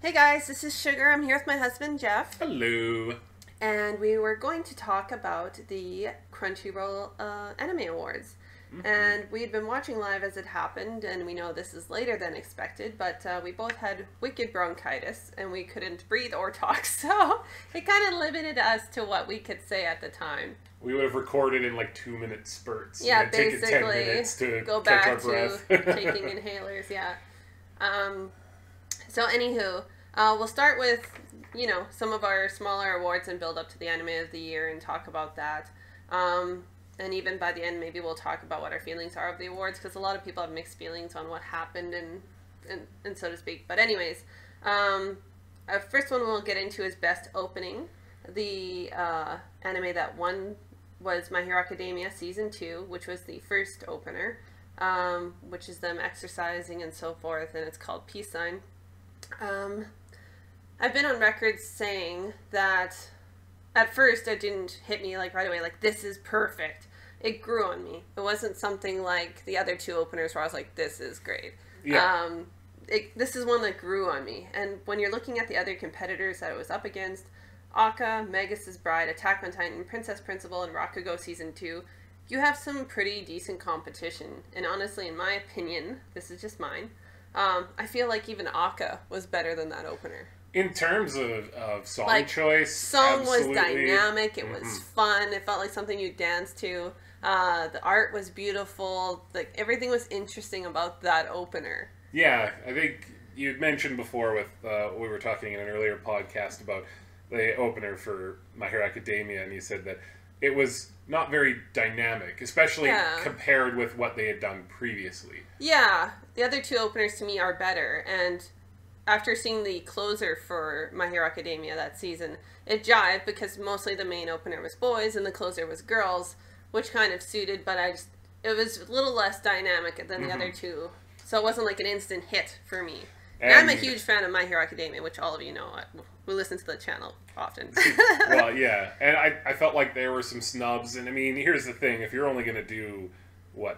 Hey guys, this is Sugar. I'm here with my husband Jeff. Hello. And we were going to talk about the Crunchyroll Anime Awards. And we had been watching live as it happened, and we know this is later than expected, but we both had wicked bronchitis, and we couldn't breathe or talk, so it kind of limited us to what we could say at the time. We would have recorded in like 2-minute spurts. Yeah, and then basically, take 10 minutes to go catch our back breath. to taking inhalers, yeah. So anywho, we'll start with, some of our smaller awards and build up to the Anime of the Year and talk about that. And even by the end, maybe we'll talk about what our feelings are of the awards, because a lot of people have mixed feelings on what happened and so to speak. But anyways, our first one we'll get into is Best Opening. The anime that won was My Hero Academia Season 2, which was the first opener, which is them exercising and so forth, and it's called Peace Sign. I've been on record saying that at first it didn't hit me like right away, like this is perfect. It grew on me. It wasn't something like the other two openers where I was like, this is great. Yeah. This is one that grew on me. And when you're looking at the other competitors that it was up against, Aka, Magus' Bride, Attack on Titan, Princess Principal, and Rakugo Season 2, you have some pretty decent competition. And honestly, in my opinion, this is just mine, I feel like even Aka was better than that opener. In terms of song choice, song absolutely. was dynamic. It was fun. It felt like something you danced to. The art was beautiful. Like everything was interesting about that opener. Yeah, I think you had mentioned before with we were talking in an earlier podcast about the opener for My Hero Academia, and you said that it was not very dynamic, especially compared with what they had done previously. Yeah, the other two openers to me are better, and after seeing the closer for My Hero Academia that season, it jived because mostly the main opener was boys and the closer was girls, which kind of suited, but it was a little less dynamic than the other two, so it wasn't like an instant hit for me. And I'm a huge fan of My Hero Academia, which all of you know, who listen to the channel often. Well, yeah, and I felt like there were some snubs, and I mean, here's the thing, if you're only going to do,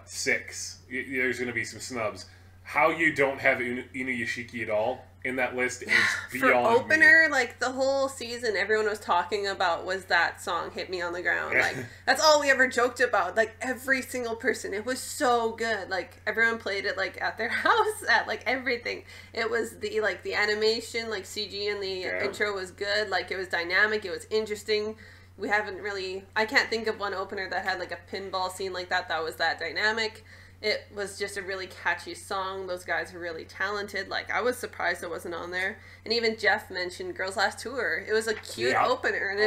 6, there's going to be some snubs. How you don't have Inuyashiki at all in that list is beyond For opener, me. like, the whole season everyone was talking about was that song, Hit Me on the Ground. Like, that's all we ever joked about. Like, every single person. It was so good. Like, everyone played it, like, at their house, at, like, everything. It was the animation, like, CG in the intro was good. Like, it was dynamic. It was interesting. We haven't really... I can't think of one opener that had, like, a pinball scene like that was that dynamic. It was just a really catchy song. Those guys are really talented. Like, I was surprised it wasn't on there. And even Jeff mentioned Girls Last Tour. It was a cute opener, and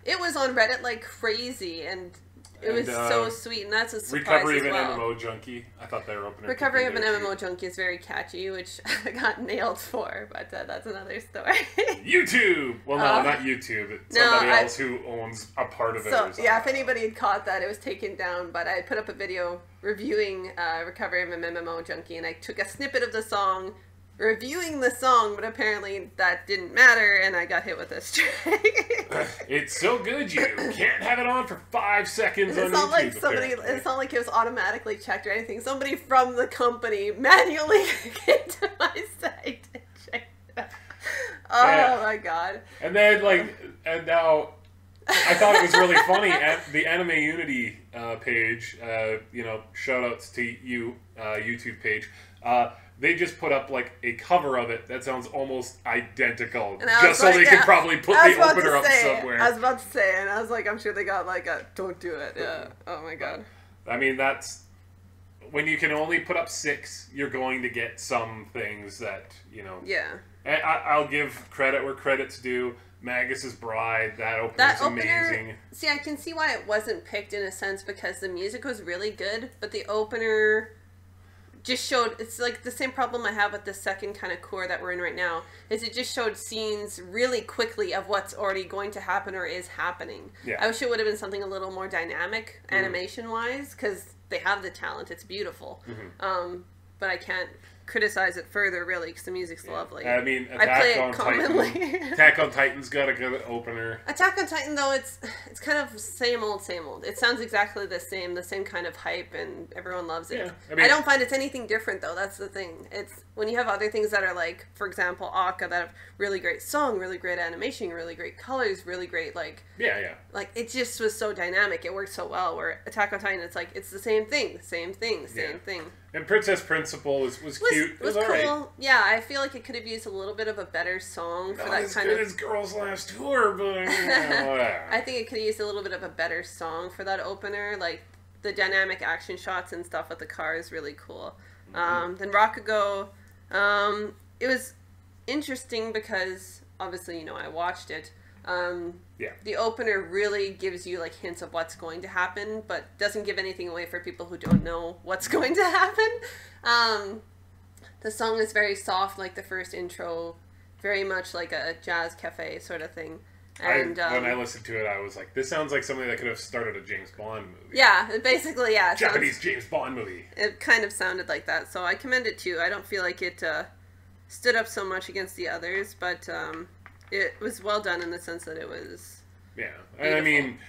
it was on Reddit like crazy, and it was so sweet, and that's a surprise Recovery as well. of an MMO Junkie. I thought their opener. Recovery of an MMO Junkie is very catchy, which I got nailed for, but that's another story. YouTube! Well, no, not YouTube. It's somebody else who owns a part of it. So, yeah, if anybody had caught that, it was taken down, but I put up a video reviewing Recovery of an MMO Junkie, and I took a snippet of the song, reviewing the song, but apparently that didn't matter, and I got hit with a strike. It's so good you can't have it on for 5 seconds on not YouTube. Like somebody. It's not like it was automatically checked or anything. Somebody from the company manually came to my site and checked it out. Oh my god! And then and now I thought it was really funny at the Anime Unity page. Shout outs to you, YouTube page. They just put up like a cover of it that sounds almost identical, just so they could probably put the opener up somewhere. I was about to say, and I was like, I'm sure they got like a "don't do it." Yeah. Oh my god. I mean, that's when you can only put up 6. You're going to get some things that Yeah. And I'll give credit where credit's due. Magus' Bride, that opener's amazing. See, I can see why it wasn't picked in a sense, because the music was really good, but the opener just showed, it's like the same problem I have with the second kind of core that we're in right now, is it just showed scenes really quickly of what's already going to happen or is happening. Yeah. I wish it would have been something a little more dynamic, animation-wise, because they have the talent, it's beautiful. But I can't criticize it further, really, because the music's lovely. I mean, I play it commonly. Attack on Titan's got a good opener. Attack on Titan, though, it's kind of same old, same old. It sounds exactly the same kind of hype, and everyone loves it. Yeah, I don't find it's anything different, though. That's the thing. It's when you have other things that are like, for example, Aka, that have really great song, really great animation, really great colors, really great, like... Yeah. Like, it just was so dynamic. It worked so well, where Attack on Titan, it's like, it's the same thing. And Princess Principal was cute. It was cool. Right. Yeah, I feel like it could have used a little bit of a better song for that kind of... Not as good as Girls' Last Tour, but... I think it could have used a little bit of a better song for that opener. Like, the dynamic action shots and stuff with the car is really cool. Then Rakugo, it was interesting because, obviously, you know, I watched it. The opener really gives you like hints of what's going to happen, but doesn't give anything away for people who don't know what's going to happen. The song is very soft, like the first intro, very much like a jazz cafe sort of thing. And when I listened to it, I was like, "This sounds like something that could have started a James Bond movie." Yeah, basically, yeah. Japanese James Bond movie. It kind of sounded like that, so I commend it too. I don't feel like it stood up so much against the others, but it was well done in the sense that it was... Yeah. And I mean,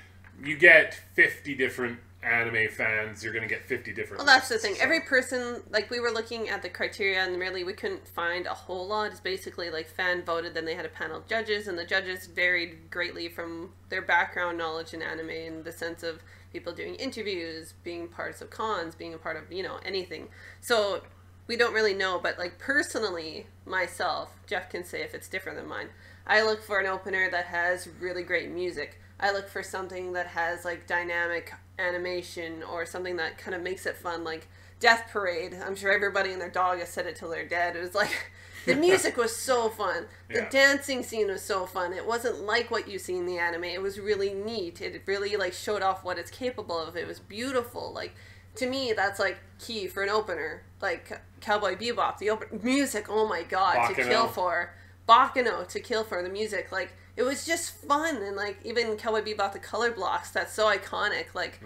you get 50 different anime fans, you're going to get 50 different... Well, that's the thing. So. Every person, like, we were looking at the criteria, and really we couldn't find a whole lot. It's basically, like, fan voted, then they had a panel of judges, and the judges varied greatly from their background knowledge in anime in the sense of people doing interviews, being parts of cons, being a part of, you know, anything. So... we don't really know, but like personally, myself, Jeff can say if it's different than mine. I look for an opener that has really great music. I look for something that has like dynamic animation or something that kind of makes it fun, like Death Parade. I'm sure everybody and their dog has said it till they're dead. It was like, the music was so fun. The dancing scene was so fun. It wasn't like what you see in the anime. It was really neat. It really like showed off what it's capable of. It was beautiful. Like, to me, that's like key for an opener. Like Cowboy Bebop, the music, oh my god, Baccano. To kill for. Baccano, to kill for, the music. Like, it was just fun. And like, even Cowboy Bebop, the color blocks, that's so iconic. Like,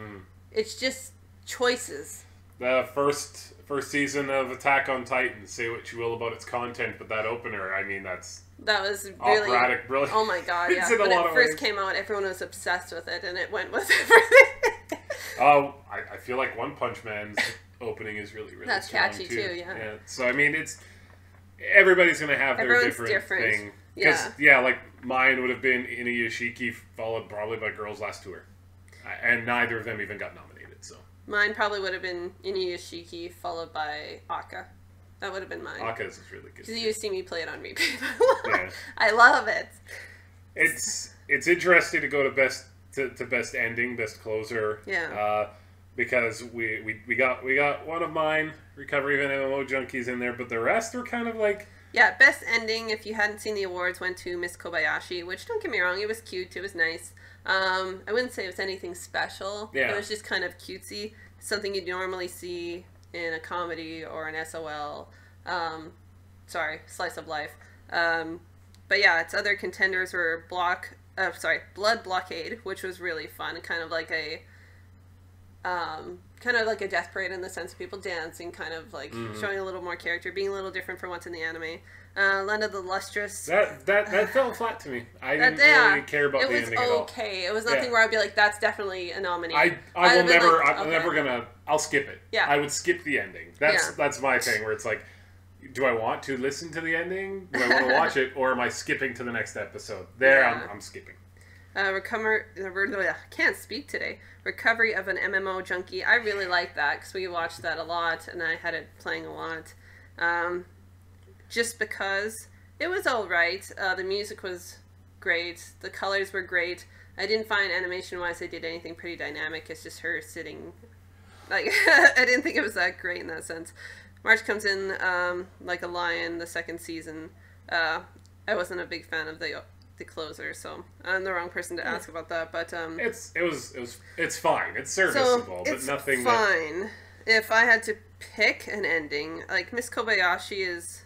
it's just choices. The first season of Attack on Titan, say what you will about its content, but that opener, I mean, that was really operatic, brilliant. Oh my god, yeah. When it first came out, everyone was obsessed with it, and it went with everything. I feel like One Punch Man's opening is really that's strong catchy too. Yeah. So I mean, everybody's gonna have their different thing. Yeah, like mine would have been Inuyashiki, followed probably by Girls' Last Tour, and neither of them even got nominated. So mine probably would have been Inuyashiki, followed by Aka. That would have been mine. Aka's is really good. Because you see me play it on repeat. Yeah. I love it. It's interesting to go to best ending, best closer. Yeah. Because we got one of mine, Recovery of an MMO Junkies, in there, but the rest were kind of like... Yeah, best ending, if you hadn't seen the awards, went to Miss Kobayashi, which, don't get me wrong, it was cute, it was nice. I wouldn't say it was anything special. Yeah. It was just kind of cutesy. Something you'd normally see in a comedy or an SOL. Slice of life. But yeah, its other contenders were Blood Blockade, which was really fun. Kind of like a Death Parade in the sense of people dancing, kind of like showing a little more character, being a little different from what's in the anime. Land of the Lustrous. That fell flat to me. I didn't really care about the ending at all. It was okay. It was nothing where I'd be like, that's definitely a nominee. I'll skip it. Yeah. I would skip the ending. That's my thing, where it's like, do I want to listen to the ending? Do I want to watch it? Or am I skipping to the next episode? I'm skipping. Can't speak today. Recovery of an MMO Junkie. I really liked that because we watched that a lot and I had it playing a lot. Just because it was alright. The music was great. The colors were great. I didn't find animation-wise they did anything pretty dynamic. It's just her sitting... Like, I didn't think it was that great in that sense. March comes in like a lion the second season. I wasn't a big fan of the closer, so I'm the wrong person to ask about that. But it's fine. It's serviceable, but nothing. Fine. If I had to pick an ending, like Miss Kobayashi is,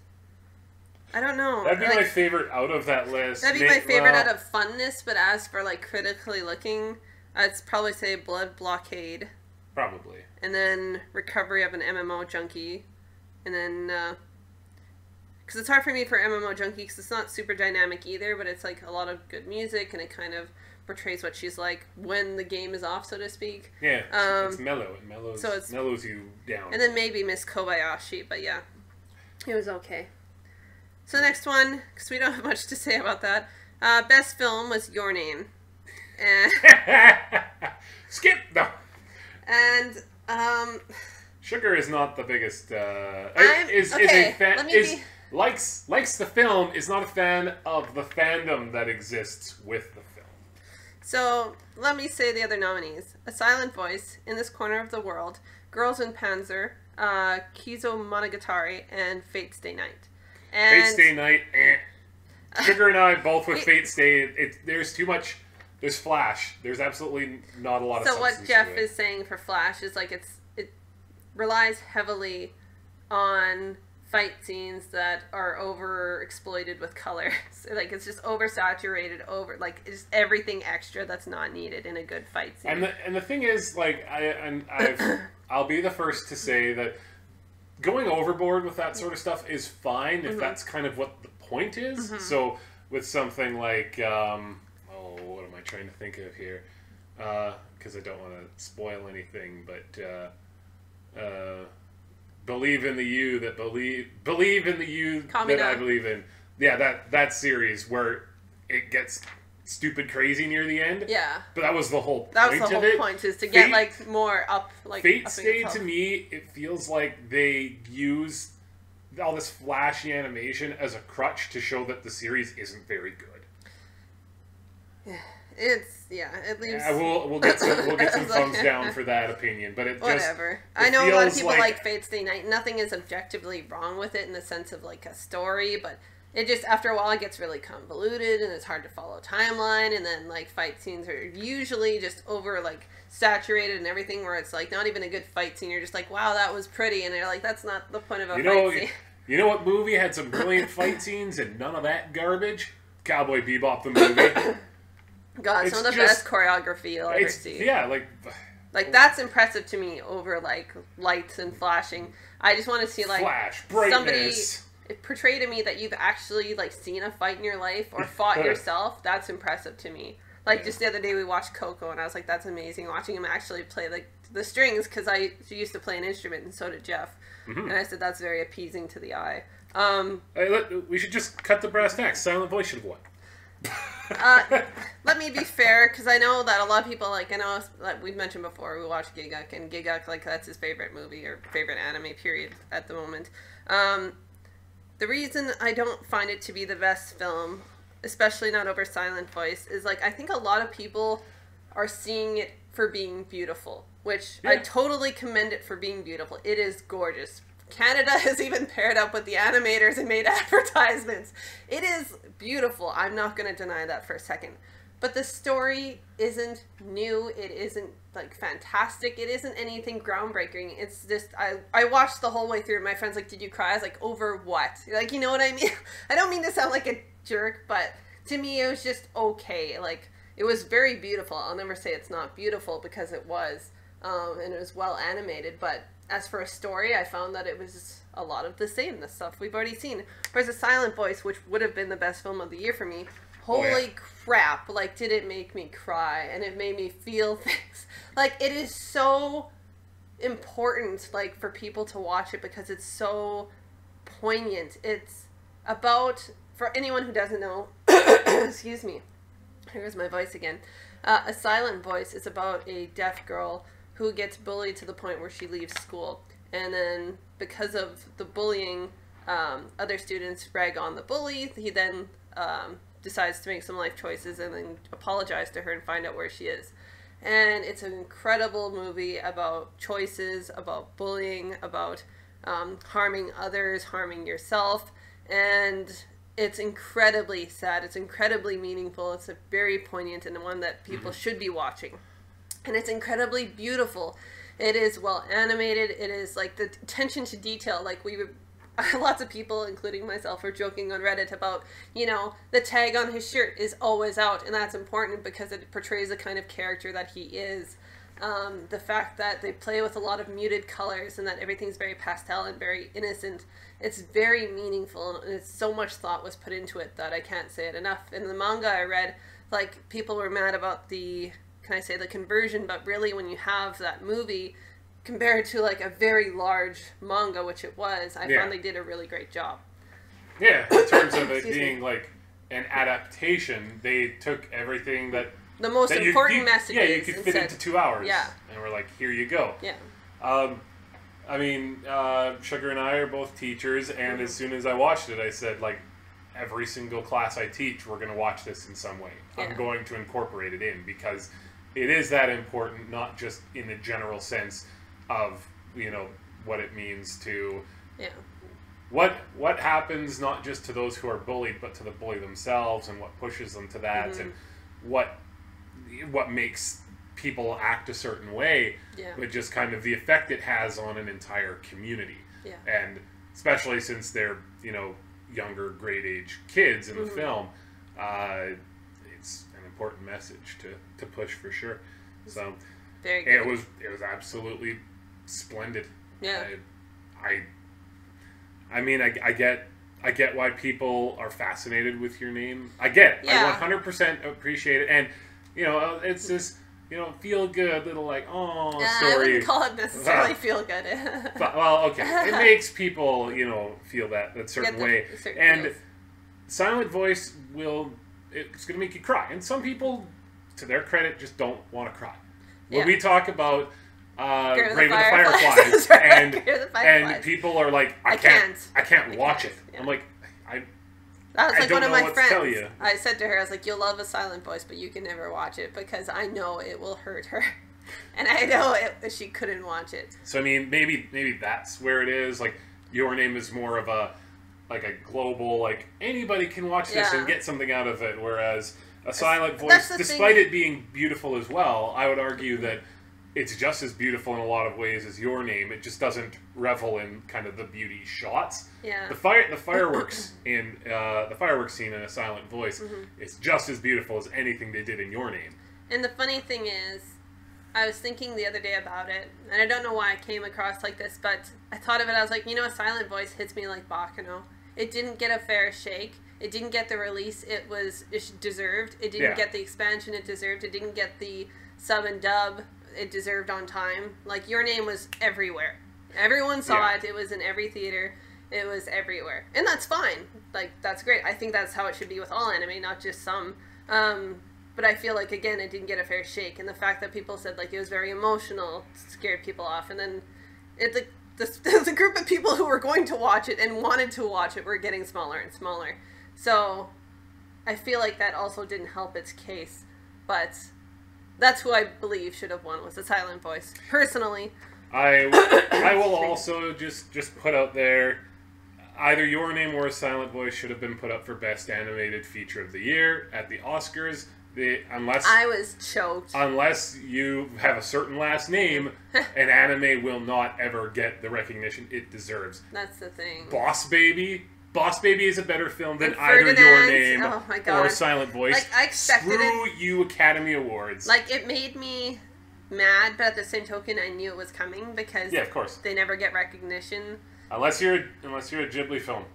I don't know. That'd be my favorite out of that list. That'd be my favorite out of funness. But as for like critically looking, I'd probably say Blood Blockade. Probably. And then Recovery of an MMO Junkie, and then because it's hard for me for MMO Junkie because it's not super dynamic either, but it's like a lot of good music and it kind of portrays what she's like when the game is off, so to speak. Yeah, it's mellow. It mellows you down. And then maybe Miss Kobayashi, but yeah, it was okay. So the next one, because we don't have much to say about that, best film was Your Name. And skip no. And Sugar is not the biggest. Likes the film, is not a fan of the fandom that exists with the film. So let me say the other nominees: A Silent Voice, In This Corner of the World, Girls in Panzer, Kizo Monogatari, and Fate's Day Night. And Fate's Day Night. Sugar and I both with Fate's Day. There's too much. There's Flash. There's absolutely not a lot of. So what Jeff is saying for Flash is like it relies heavily on fight scenes that are over exploited with color. So, like it's just oversaturated, like just everything extra that's not needed in a good fight scene. And the thing is, like I'll be the first to say that going overboard with that sort of stuff is fine if that's kind of what the point is. So with something like what am I trying to think of here? Because I don't want to spoil anything, but believe in the you that believe in the you that I believe in. Yeah, that series where it gets stupid crazy near the end. Yeah. But that was the whole point of it. That was the whole point, is to get like more up. Like Fate's Day to me, it feels like they use all this flashy animation as a crutch to show that the series isn't very good. It leaves. Yeah, we'll get some thumbs down for that opinion, but it whatever. I know a lot of people like Fate's Day Night. Nothing is objectively wrong with it in the sense of like a story, but it just after a while it gets really convoluted and it's hard to follow timeline. And then like fight scenes are usually just over like saturated and everything, where it's like not even a good fight scene. You're just like, wow, that was pretty, and they're like, that's not the point of a fight scene. You know what movie had some brilliant fight scenes and none of that garbage? Cowboy Bebop the movie. God, some of the best choreography you'll ever see. Yeah, like that's impressive to me over like lights and flashing. I just want to see like flash, brightness. Somebody portray to me that you've actually like seen a fight in your life or fought yourself. That's impressive to me. Like just the other day we watched Coco and I was like, that's amazing watching him actually play like the strings, because I used to play an instrument and so did Jeff. And I said that's very appeasing to the eye. Hey, we should just cut the brass tacks. Silent Voice should have won. Let me be fair, because I know that a lot of people like we've mentioned before, we watched Giguk, and Giguk, like that's his favorite movie or favorite anime period at the moment. The reason I don't find it to be the best film, especially not over Silent Voice, is like I think a lot of people are seeing it for being beautiful, which I totally commend it for being beautiful. It is gorgeous. Canada has even paired up with the animators and made advertisements. It is beautiful. I'm not going to deny that for a second. But the story isn't new. It isn't like fantastic. It isn't anything groundbreaking. It's just, I watched the whole way through. My friend's like, did you cry? I was like, over what? Like, you know what I mean? I don't mean to sound like a jerk, but to me it was just okay. Like, it was very beautiful. I'll never say it's not beautiful, because it was. And it was well animated, but as for a story, I found that it was a lot of the same, the stuff we've already seen. Whereas A Silent Voice, which would have been the best film of the year for me, holy crap, like, did it make me cry, and it made me feel things. Like, it is so important, like, for people to watch it, because it's so poignant. It's about, for anyone who doesn't know, excuse me, here's my voice again. A Silent Voice is about a deaf girl who gets bullied to the point where she leaves school. And then, because of the bullying, other students rag on the bully. He then decides to make some life choices and then apologize to her and find out where she is. And it's an incredible movie about choices, about bullying, about harming others, harming yourself. And it's incredibly sad. It's incredibly meaningful. It's a very poignant and one that people should be watching. And it's incredibly beautiful. It is well animated. It is like the attention to detail. Like lots of people, including myself, are joking on Reddit about, the tag on his shirt is always out. And that's important because it portrays the kind of character that he is. The fact that they play with a lot of muted colors and that everything's very pastel and very innocent. It's very meaningful, and it's so much thought was put into it that I can't say it enough. In the manga I read, like, people were mad about the, can I say, the conversion, but really when you have that movie compared to like a very large manga, which it was, I found they did a really great job. Yeah, in terms of it being like an adaptation, they took everything that the most important messages. Yeah, you could fit into 2 hours. Yeah. And we're like, here you go. Yeah. I mean, Sugar and I are both teachers, and as soon as I watched it, I said, like, every single class I teach, we're going to watch this in some way. Yeah. I'm going to incorporate it in, because it is that important, not just in the general sense of, you know, what it means to... Yeah. What happens not just to those who are bullied, but to the bully themselves, and what pushes them to that, and what makes people act a certain way, but just kind of the effect it has on an entire community. Yeah. And especially since they're, you know, younger grade age kids in the film, it's an important message to push for sure. So very good. it was absolutely splendid. Yeah. I mean, I get why people are fascinated with your name. I get it. Yeah. I 100% appreciate it. And, you know, it's this, you know, feel good little, like, story. I wouldn't call it necessarily feel good. But, well, okay. It makes people, you know, feel that certain way. And feels. silent voice it's going to make you cry. And some people, to their credit, just don't want to cry. When we talk about Grave of the Fireflies, and people are like, I can't watch it. Yeah. I'm like, that was like one of my friends. Tell you. I said to her, I was like, you'll love A Silent Voice, but you can never watch it because I know it will hurt her. And I know she couldn't watch it. So, I mean, maybe that's where it is. Like, Your Name is more of a global, like, anybody can watch this and get something out of it. Whereas A Silent Voice, despite it being beautiful as well, I would argue that it's just as beautiful in a lot of ways as Your Name. It just doesn't revel in kind of the beauty shots. Yeah. The fireworks in the fireworks scene in A Silent Voice is just as beautiful as anything they did in Your Name. And the funny thing is, I was thinking the other day about it, and I don't know why I came across like this, but I thought of it. I was like, you know, A Silent Voice hits me like Baccano. It didn't get a fair shake. It didn't get the release it deserved. It didn't get the expansion it deserved. It didn't get the sub and dub it deserved on time. Like, Your Name was everywhere. Everyone saw it. It was in every theater. It was everywhere. And that's fine. Like, that's great. I think that's how it should be with all anime, not just some. But I feel like, again, it didn't get a fair shake. And the fact that people said, like, it was very emotional scared people off. And then the group of people who were going to watch it and wanted to watch it were getting smaller and smaller. So I feel like that also didn't help its case. But that's who I believe should have won, was A Silent Voice. Personally. I will also just put out there, either Your Name or A Silent Voice should have been put up for Best Animated Feature of the Year at the Oscars. I was choked. Unless you have a certain last name, an anime will not ever get the recognition it deserves. That's the thing. Boss Baby is a better film than either Your Name or Silent Voice. Like, I expected Screw you, Academy Awards. Like, it made me mad, but at the same token, I knew it was coming because of course. They never get recognition. Unless you're a Ghibli film.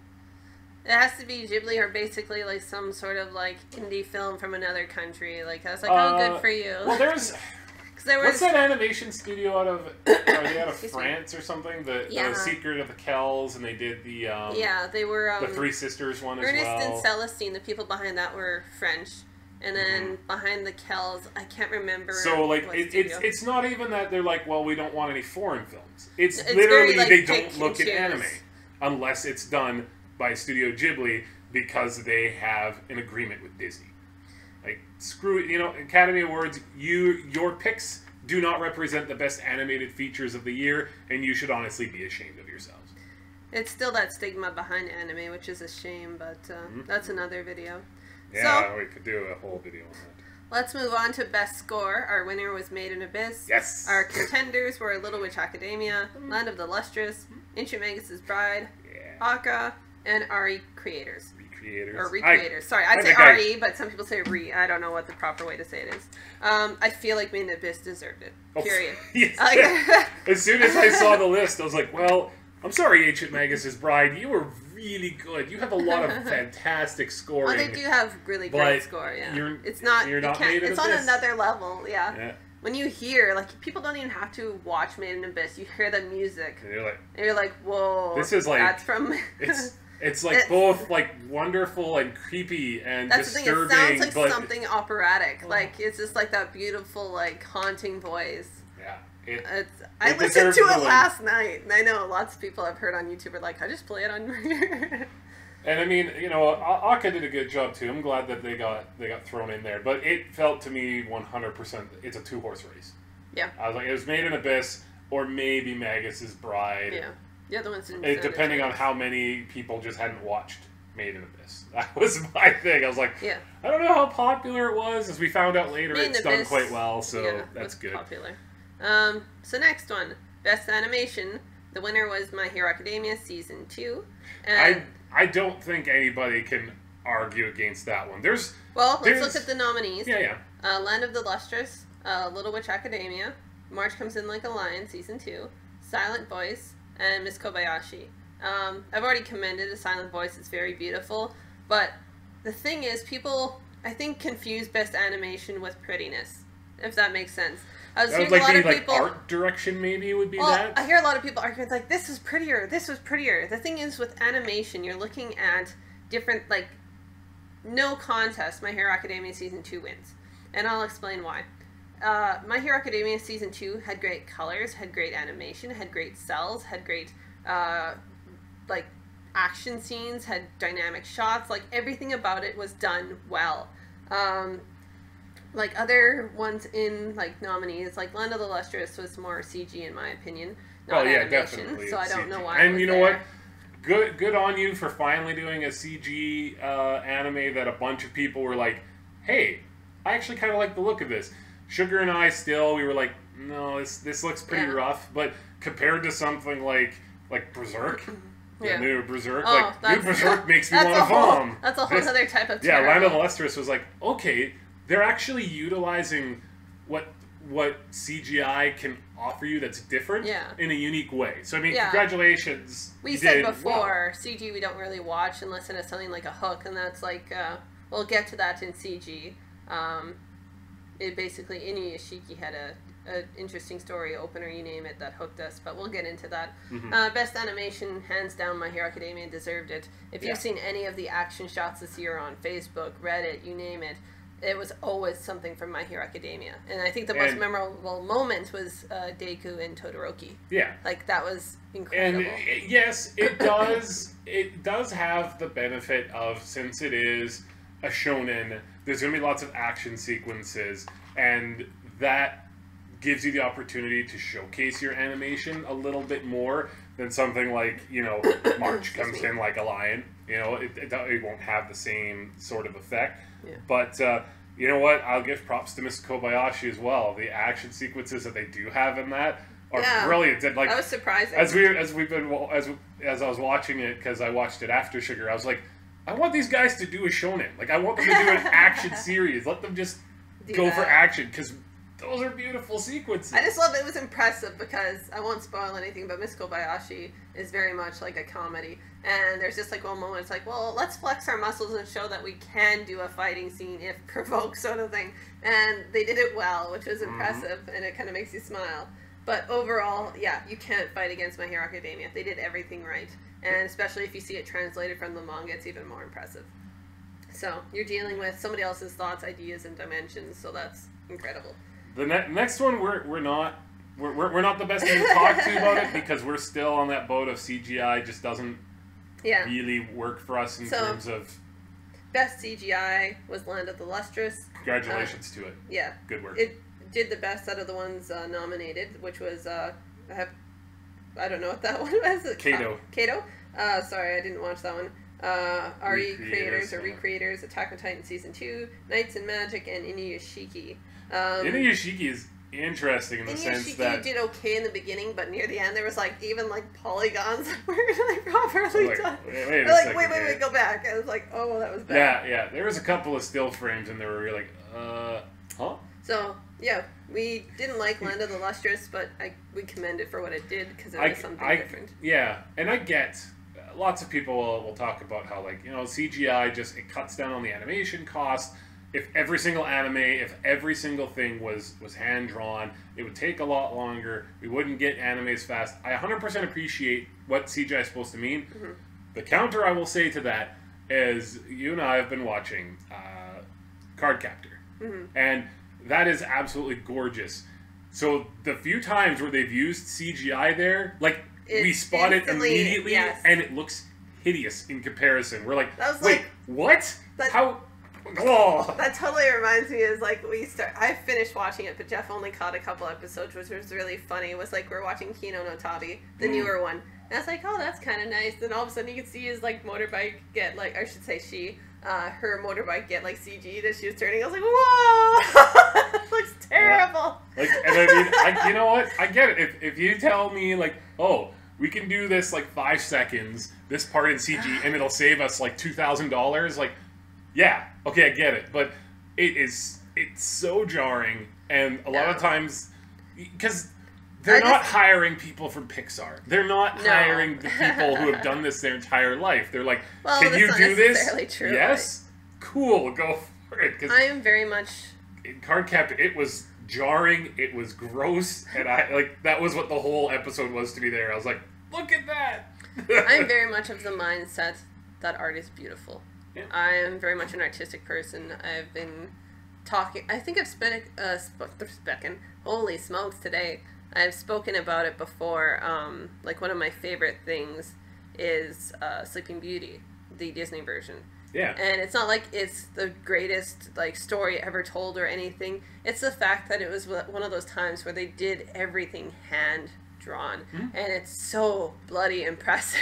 It has to be Ghibli or basically like some sort of like indie film from another country. Like, I was like, oh, good for you. Well, what's that animation studio out of? Are they out of France or something? The Secret of the Kells, and they did the they were the Three Sisters one Ernest as well. Ernest and Celestine, the people behind that were French, and then behind the Kells, I can't remember. So like it's not even that they're like, well, we don't want any foreign films. It's literally very, like, they don't look at anime unless it's done by Studio Ghibli because they have an agreement with Disney. Like, screw it, Academy Awards, your picks do not represent the best animated features of the year, and you should honestly be ashamed of yourselves. It's still that stigma behind anime, which is a shame, but that's another video. Yeah, so, we could do a whole video on that. Let's move on to Best Score. Our winner was Made in Abyss. Yes! Our contenders were Little Witch Academia, Land of the Lustrous, Ancient Magus' Bride, Aka, And RE creators. Recreators. Or recreators. Sorry, I'd say RE, but some people say re. I don't know what the proper way to say it is. I feel like Made in Abyss deserved it. Period. Yes. As soon as I saw the list, I was like, well, I'm sorry, Ancient Magus's Bride. You were really good. You have a lot of fantastic scoring. Well, they do have really great score, yeah. It's not Made in Abyss. It's on another level, yeah. When you hear, like, people don't even have to watch Made in Abyss. You hear the music. And you're like, whoa. This is like... That's from... It's like both like wonderful and creepy and disturbing. That's the thing. It sounds like something operatic. Like it's just like that beautiful, like haunting voice. Yeah. I listened to it last night, and I know lots of people I've heard on YouTube are like, I just play it on here. And I mean, you know, Aka did a good job too. I'm glad that they got thrown in there, but it felt to me 100% it's a 2-horse race. Yeah. I was like, it was Made in Abyss or maybe Magus's Bride. Yeah. The other ones didn't. Depending on how many people just hadn't watched Made in Abyss. That was my thing. I was like, I don't know how popular it was. As we found out later, it's done quite well, so that's good. Popular. So next one, Best Animation. The winner was My Hero Academia Season 2. And I don't think anybody can argue against that one. Let's look at the nominees. Yeah. Land of the Lustrous, Little Witch Academia, March Comes In Like a Lion Season 2, Silent Voice, and Miss Kobayashi. I've already commended A Silent Voice. It's very beautiful. But the thing is, people, I think, confuse best animation with prettiness, if that makes sense. I was hearing a lot of people... art direction maybe would be that? I hear a lot of people arguing, like, this is prettier, this was prettier. The thing is, with animation, you're looking at different, like, no contest, My Hero Academia Season 2 wins. And I'll explain why. My Hero Academia Season 2 had great colors, had great animation, had great cells, had great, like, action scenes, had dynamic shots. Like, everything about it was done well. Like, other ones in, like, nominees, like, Land of the Lustrous was more CG, in my opinion, not animation. Definitely. So I don't know why. And you know what? Good on you for finally doing a CG anime that a bunch of people were like, hey, I actually kind of like the look of this. Sugar and I we were like, no, this looks pretty rough, but compared to something like Berserk, the new Berserk, new Berserk makes me want to vom. That's a whole other type of terror. Land of the Lustrous was like, okay, they're actually utilizing what CGI can offer you that's different in a unique way. So, I mean, congratulations. We said before, CG we don't really watch unless it has something like a hook, and that's like, we'll get to that in CG. It basically, Inuyashiki had a interesting story, opener, you name it, that hooked us, but we'll get into that. Best animation, hands down, My Hero Academia deserved it. If you've seen any of the action shots this year on Facebook, Reddit, you name it, it was always something from My Hero Academia. And I think the most memorable moment was Deku and Todoroki. Yeah. Like, that was incredible. And yes, it does have the benefit of, since it is a shonen, there's going to be lots of action sequences, and that gives you the opportunity to showcase your animation a little bit more than something like, you know, March Comes In Like a Lion. You know, it won't have the same sort of effect. Yeah. But, you know what? I'll give props to Miss Kobayashi as well. The action sequences that they do have in that are brilliant. And, like, that was surprising. As I was watching it, because I watched it after Sugar, I was like, I want these guys to do a shonen. Like, I want them to do an action series. Let them just go for action, because those are beautiful sequences. I just love it. It was impressive because, I won't spoil anything, but Miss Kobayashi is very much like a comedy. And there's just like one moment, it's like, well, let's flex our muscles and show that we can do a fighting scene if provoked, sort of thing. And they did it well, which was impressive, and it kind of makes you smile. But overall, yeah, you can't fight against My Hero Academia. They did everything right. And especially if you see it translated from the manga, it's even more impressive. So, you're dealing with somebody else's thoughts, ideas, and dimensions, so that's incredible. The next one, we're not the best to talk to about it, because we're still on that boat of CGI just doesn't really work for us in terms of... Best CGI was Land of the Lustrous. Congratulations to it. Yeah. Good work. It did the best out of the ones nominated, which was, I don't know what that one was. Kato. Kato? Sorry, I didn't watch that one. RE Creators or Recreators, Attack on Titan Season 2, Knights and Magic, and Inuyashiki. Inuyashiki is interesting in the sense Yoshiki that did okay in the beginning, but near the end there was like even like polygons that were like properly done. Wait, go back. I was like, oh, that was bad. Yeah. There was a couple of still frames in there where you're like, huh? So yeah, we didn't like Land of the Lustrous, but we commend it for what it did because it was something different. Yeah, and I get lots of people will talk about how like CGI just it cuts down on the animation cost. If every single anime, if every single thing was hand drawn, it would take a lot longer. We wouldn't get animes fast. I 100% appreciate what CGI is supposed to mean. Mm-hmm. The counter I will say to that is you and I have been watching Cardcaptor, and that is absolutely gorgeous. So the few times where they've used CGI there, like we spot it immediately, yes. And it looks hideous in comparison. We're like, wait, what? How? Oh. That totally reminds me is like I finished watching it, but Jeff only caught a couple episodes, which was really funny. It was like we're watching Kino no Tabi, the newer one. And I was like, oh, that's kind of nice. Then all of a sudden you can see his like motorbike get like, I should say her motorbike get like CG'd as she was turning. I was like, whoa, it looks terrible. Yeah. Like, and I mean, you know what? I get it. If you tell me like, oh, we can do this like 5 seconds, this part in CG, and it'll save us like $2,000, like. Yeah, okay, I get it, but it's so jarring, and a lot of times, because they're not hiring people from Pixar. They're not hiring the people who have done this their entire life. They're like, can you do this? True, yes? Right? Cool, go for it. I am very much... In Cardcaptor, it was jarring, it was gross, and that was what the whole episode was to me there. I was like, look at that! I'm very much of the mindset that art is beautiful. Yeah. I am very much an artistic person. I've been talking... I think I've spoken... Holy smokes, today. I've spoken about it before. Like, one of my favorite things is Sleeping Beauty, the Disney version. Yeah. And it's not like it's the greatest, like, story ever told or anything. It's the fact that it was one of those times where they did everything hand-drawn. Mm-hmm. And it's so bloody impressive.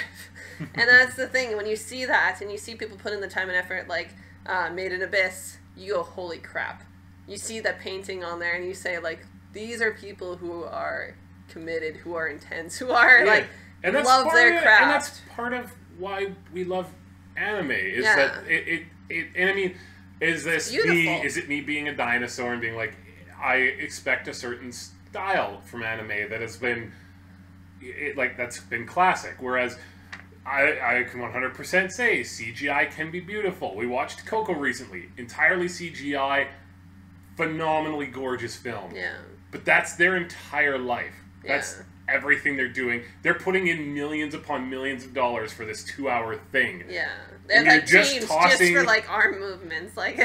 And that's the thing, when you see that, and you see people put in the time and effort, like, Made in Abyss, you go, holy crap. You see that painting on there, and you say, like, these are people who are committed, who are intense, who are, like, and that's love their craft. And that's part of why we love anime, is that and I mean, is it me being a dinosaur and being like, I expect a certain style from anime that has been, that's been classic, whereas I can 100% say CGI can be beautiful. We watched Coco recently. Entirely CGI, phenomenally gorgeous film. Yeah. But that's their entire life. That's everything they're doing. They're putting in millions upon millions of dollars for this 2-hour thing. Yeah. They have like teams just for like arm movements. Like,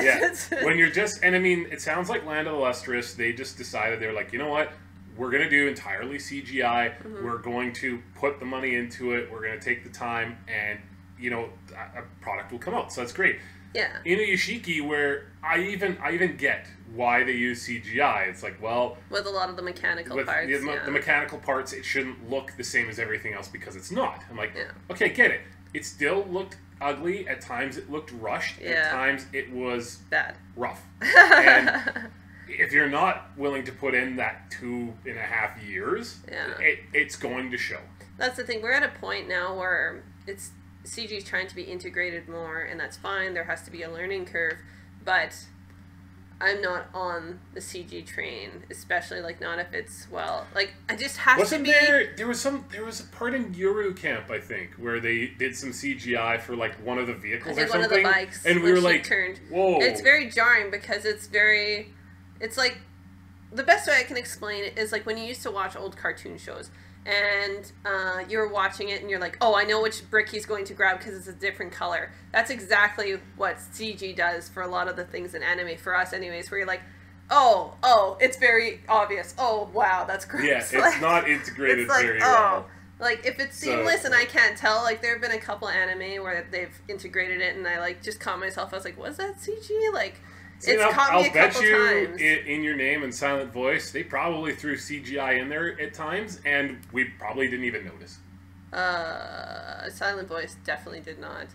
when you're just, and I mean, it sounds like Land of the Lustrous. They just decided, they were like, you know what? We're going to do entirely CGI. Mm-hmm. We're going to put the money into it. We're going to take the time, and, a product will come out. So that's great. Yeah. In Yoshiki, where I even get why they use CGI. It's like, well... With a lot of the mechanical parts, the mechanical parts, it shouldn't look the same as everything else because it's not. I'm like, okay, get it. It still looked ugly. At times it looked rushed. Yeah. At times it was... bad. Rough. And... if you're not willing to put in that 2.5 years, it's going to show. That's the thing. We're at a point now where CG is trying to be integrated more, and that's fine. There has to be a learning curve, but I'm not on the CG train, especially not if it's I just have to be. There was a part in Yuri Camp, I think, where they did some CGI for one of the vehicles or something, one of the bikes, and we were like, turned. Whoa! It's very jarring because it's like, the best way I can explain it is like when you used to watch old cartoon shows and you're watching it and you're like, oh, I know which brick he's going to grab because it's a different color. That's exactly what CG does for a lot of the things in anime, for us anyways, where you're like, oh, it's very obvious. Oh, wow, that's gross. Yeah, it's not integrated very well. Like, if it's seamless and I can't tell, there have been a couple anime where they've integrated it and I just caught myself, I was like, was that CG? Caught me a couple times. In Your Name and Silent Voice, they probably threw CGI in there at times, and we probably didn't even notice. Silent Voice definitely did not.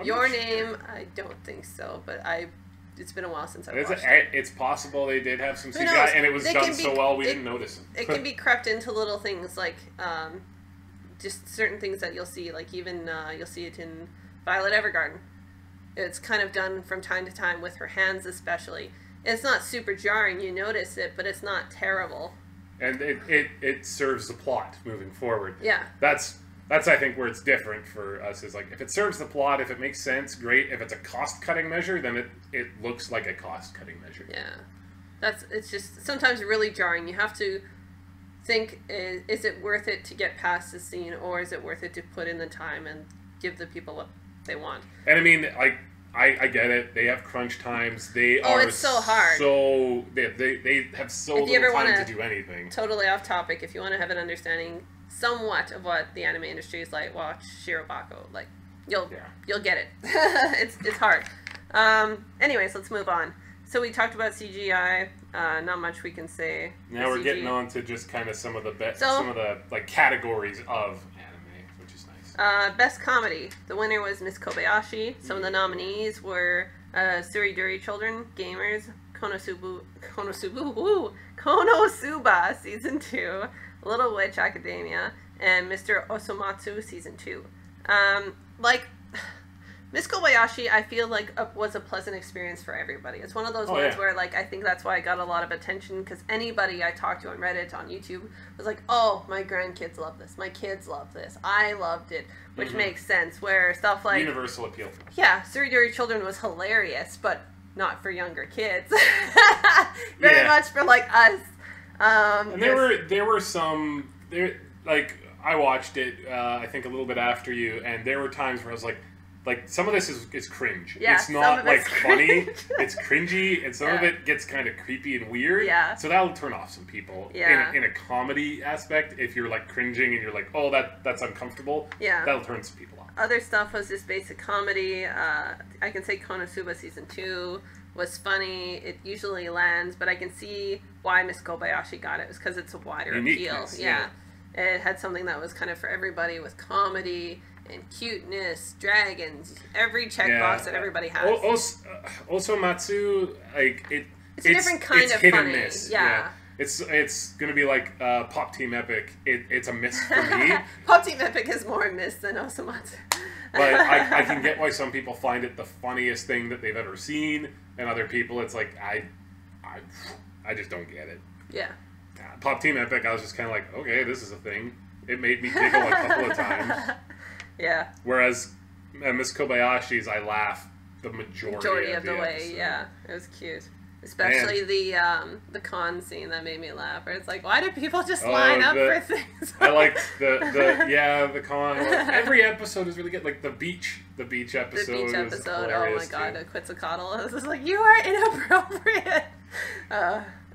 Your Name, I don't think so, but I it's been a while since I've It's, watched it. it's possible they did have some Who CGI, knows? and it was They done can be- so well we it- didn't notice It can be crept into little things like just certain things that you'll see, like even you'll see it in Violet Evergarden. It's kind of done from time to time with her hands especially. It's not super jarring, you notice it, but it's not terrible. And it serves the plot moving forward. Yeah. That's I think where it's different for us is like if it serves the plot, if it makes sense, great. If it's a cost cutting measure, then it looks like a cost cutting measure. Yeah. It's just sometimes really jarring. You have to think, is it worth it to get past the scene, or is it worth it to put in the time and give the people what they want? And I mean, like, I get it. They have crunch times. They are it's so hard. So they have so little time to do anything. Totally off topic. If you want to have an understanding somewhat of what the anime industry is like, watch Shirobako. Like you'll get it. it's hard. Anyways, let's move on. So we talked about CGI. Not much we can say. Now we're getting on to just kind of some of the like categories of anime, which is nice. Best comedy. The winner was Miss Kobayashi. Some of the nominees were Suriduri Children, Gamers, Konosuba Season 2, Little Witch Academia, and Mr. Osomatsu Season 2. Miss Kobayashi, I feel like was a pleasant experience for everybody. It's one of those ones where, like, I think that's why I got a lot of attention, because anybody I talked to on Reddit, on YouTube, was like, oh, my grandkids love this. My kids love this. I loved it, which makes sense, where stuff like... Universal appeal. Yeah, Suriduri Children was hilarious, but not for younger kids. Very much for, like, us. And there were some... Like, I watched it, I think, a little bit after you, and there were times where I was like, some of this is cringe. Yeah, it's not, like, funny. It's cringy, and some of it gets kind of creepy and weird. Yeah. So that'll turn off some people. Yeah. In a comedy aspect, if you're, like, cringing and you're like, oh, that's uncomfortable, that'll turn some people off. Other stuff was just basic comedy. I can say Konosuba Season 2 was funny. It usually lands, but I can see why Miss Kobayashi got it. It was because it's a wider appeal. Yeah. It had something that was kind of for everybody, with comedy and cuteness, dragons, every checkbox that everybody has. Also, Matsu, like it's a different kind of hit funny. And miss. Yeah. It's gonna be like Pop Team Epic. It's a miss for me. Pop Team Epic is more a miss than Osomatsu. But I can get why some people find it the funniest thing that they've ever seen, and other people it's like I just don't get it. Yeah. Pop Team Epic, I was just kind of like, okay, this is a thing. It made me giggle a couple of times. Yeah. Whereas Miss Kobayashi's, I laugh the majority of the way. Episode. Yeah, it was cute. Especially the con scene that made me laugh. Where it's like, why do people just line up for things? I like the con. Every episode is really good. Like the beach episode. The beach episode. Oh my god, the Quetzalcoatl. I was just like, you are inappropriate.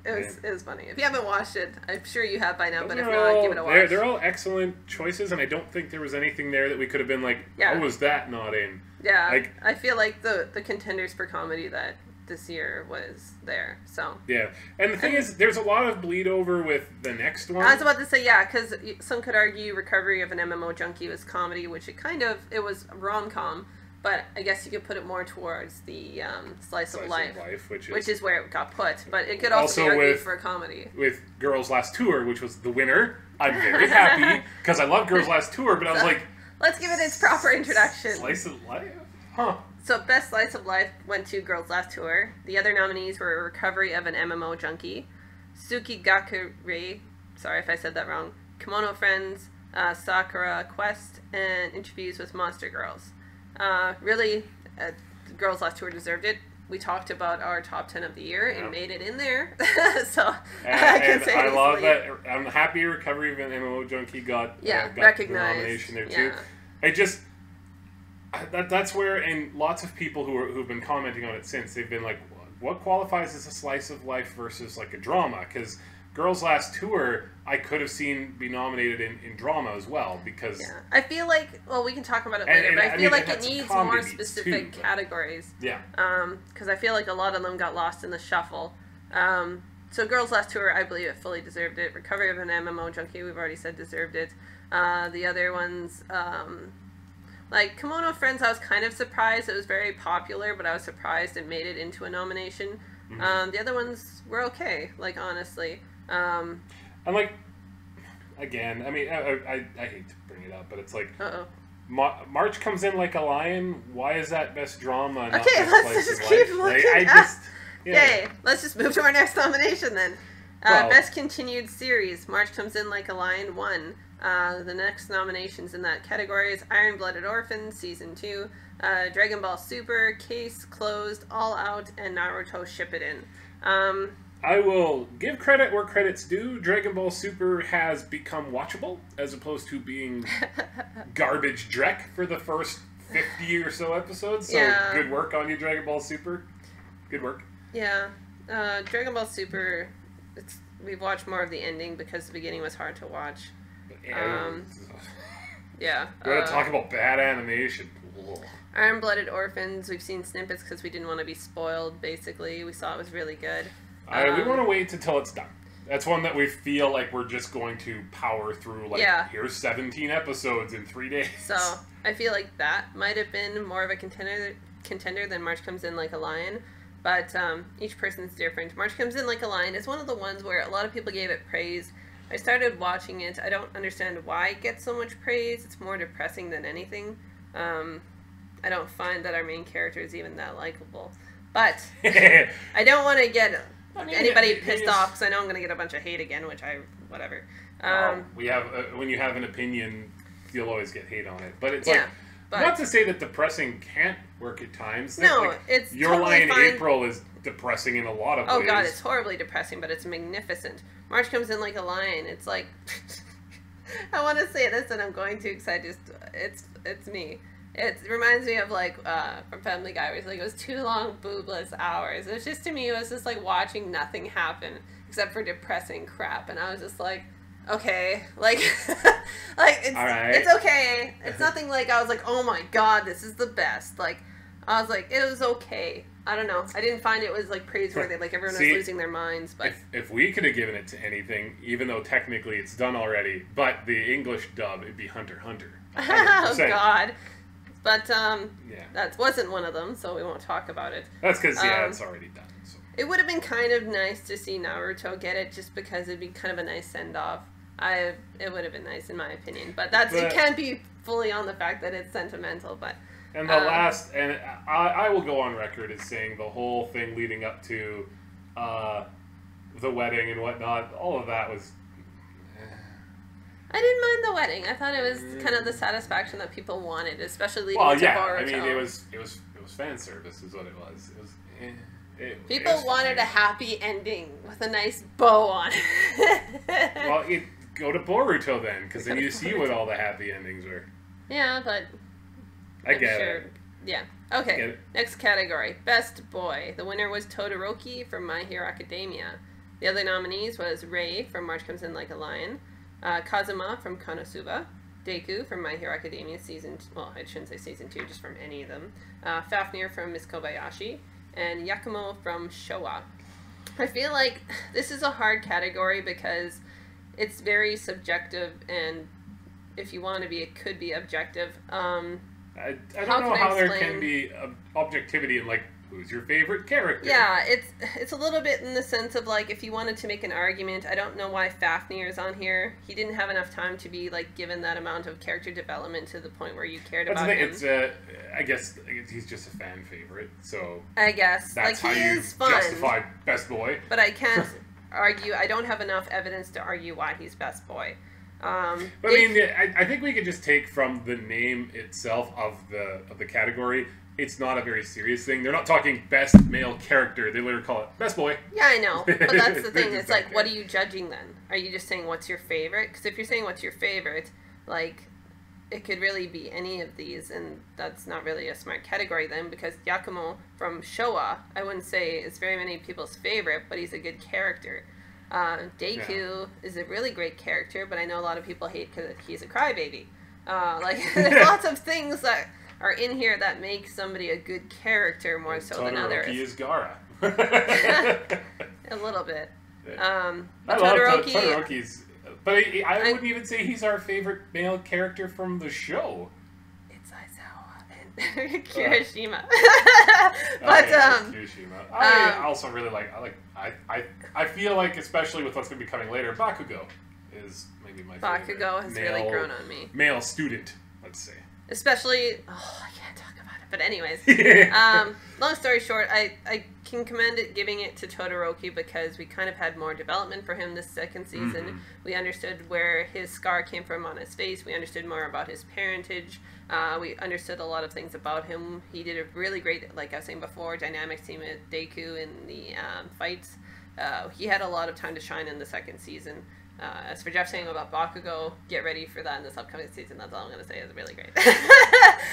It was funny. If you haven't watched it, I'm sure you have by now, but if not, give it a watch. They're all excellent choices, and I don't think there was anything there that we could have been like, how was that not in? Yeah, like, I feel like the contenders for comedy that this year was there, so. Yeah, and the thing is, there's a lot of bleed over with the next one. I was about to say, yeah, because some could argue Recovery of an MMO Junkie was comedy, which it was rom-com, but I guess you could put it more towards the slice of life, which is where it got put. But it could also be argued for a comedy. With Girls' Last Tour, which was the winner, I'm very happy, because I love Girls' Last Tour, but I was like... Let's give it its proper introduction. Slice of life? Huh. So Best Slice of Life went to Girls' Last Tour. The other nominees were Recovery of an MMO Junkie, Tsukigakure, sorry if I said that wrong, Kimono Friends, Sakura Quest, and Interviews with Monster Girls. Really, Girls' Last Tour deserved it. We talked about our top 10 of the year and made it in there. So I can say I love that. I'm happy Recovery of an MMO Junkie got recognized. The nomination there too. I just that's where, and lots of people who've been commenting on it since, they've been like, what qualifies as a slice of life versus like a drama? Because Girls' Last Tour, I could have seen be nominated in drama as well, because... Yeah. I feel like, well, we can talk about it later, but I feel like it needs more specific categories. Yeah. Because I feel like a lot of them got lost in the shuffle. So Girls' Last Tour, I believe it fully deserved it. Recovery of an MMO Junkie, we've already said deserved it. The other ones... Like, Kimono Friends, I was kind of surprised. It was very popular, but I was surprised it made it into a nomination. The other ones were okay, like, honestly. I'm like, again, I mean, I hate to bring it up, but it's like, March comes in like a lion. Why is that best drama? Not okay, let's just keep looking. Okay, let's just move to our next nomination then. Best Continued Series. March Comes In Like a Lion won. The next nominations in that category is Iron Blooded Orphans Season 2, Dragon Ball Super, Case Closed, All Out, and Naruto Shippuden. I will give credit where credit's due. Dragon Ball Super has become watchable, as opposed to being garbage dreck for the first 50 or so episodes. So good work on you, Dragon Ball Super. Good work. Yeah. Dragon Ball Super, we've watched more of the ending because the beginning was hard to watch. Yeah. We're going to talk about bad animation. Iron Blooded Orphans, we've seen snippets because we didn't want to be spoiled, basically. We saw it was really good. We want to wait until it's done. That's one that we feel like we're just going to power through. Like, here's 17 episodes in 3 days. So, I feel like that might have been more of a contender than March Comes In Like a Lion. But each person's different. March Comes In Like a Lion is one of the ones where a lot of people gave it praise. I started watching it. I don't understand why it gets so much praise. It's more depressing than anything. I don't find that our main character is even that likable. But I don't want to get anybody pissed off because I know I'm going to get a bunch of hate again, whatever. We have when you have an opinion, you'll always get hate on it. But it's like, not to say that depressing can't work at times. No, like, it's Your totally Lie in fine. April is depressing in a lot of ways. Oh god, it's horribly depressing, but it's magnificent. March Comes In Like a Lion. It's like I want to say this, and I'm going to because it's me. It reminds me of like from Family Guy, where it's like it was 2 long boobless hours. It was just, to me, it was just like watching nothing happen except for depressing crap, and I was just like, okay, like it's okay. It's nothing like I was like, oh my god, this is the best. Like I was like, it was okay. I don't know. I didn't find it was like praiseworthy. Like everyone was losing their minds. But if we could have given it to anything, even though technically it's done already, but the English dub, it'd be Hunter x Hunter. Oh god. But that wasn't one of them, so we won't talk about it. That's because it's already done. So. It would have been kind of nice to see Naruto get it, just because it'd be kind of a nice send off. It would have been nice in my opinion, but it can't be fully on the fact that it's sentimental. But and the last, and I will go on record as saying the whole thing leading up to the wedding and whatnot, all of that was. I didn't mind the wedding. I thought it was kind of the satisfaction that people wanted, especially leading to Boruto. I mean, it was fan service, is what it was. People wanted a happy ending with a nice bow on it. Well, go to Boruto then, because then you see what all the happy endings were. Yeah, but I get it. Yeah. Okay. Next category: Best Boy. The winner was Todoroki from My Hero Academia. The other nominees was Rei from March Comes In Like a Lion, Kazuma from Konosuba, Deku from My Hero Academia I shouldn't say season 2, just from any of them, Fafnir from Miss Kobayashi, and Yakumo from Showa. I feel like this is a hard category because it's very subjective, and if you want to be, it could be objective. I don't know how there can be objectivity in, like, who's your favorite character? Yeah, it's a little bit in the sense of, like, if you wanted to make an argument, I don't know why Fafnir is on here. He didn't have enough time to be, like, given that amount of character development to the point where you cared about him. That's the thing, I guess he's just a fan favorite, so... I guess. That's like, how you justify Best Boy. But I can't argue, I don't have enough evidence to argue why he's Best Boy. I mean, I think we could just take from the name itself of the category. It's not a very serious thing. They're not talking best male character. They literally call it Best Boy. Yeah, I know. But that's the thing. It's like, what are you judging then? Are you just saying what's your favorite? Because if you're saying what's your favorite, like, it could really be any of these, and that's not really a smart category then, because Yakumo from Showa, I wouldn't say is very many people's favorite, but he's a good character. Deku is a really great character, but I know a lot of people hate because he's a crybaby. There's lots of things that are in here that make somebody a good character more so than others. Todoroki is Gaara. A little bit. I love Todoroki's, but I wouldn't even say he's our favorite male character from the show. It's Aizen. Kirishima. But Kirishima. I also really like. I feel like, especially with what's going to be coming later, Bakugo is maybe my favorite. Bakugo has really grown on me. Male student, let's say. Especially, I can't talk about it. But anyways, long story short, I can commend it, giving it to Todoroki, because we kind of had more development for him this second season. Mm-hmm. We understood where his scar came from on his face. We understood more about his parentage. We understood a lot of things about him. He did a really great, like I was saying before, dynamics team at Deku in the fights. He had a lot of time to shine in the second season. As for Jeff saying about Bakugo, get ready for that in this upcoming season. That's all I'm going to say. Is really great.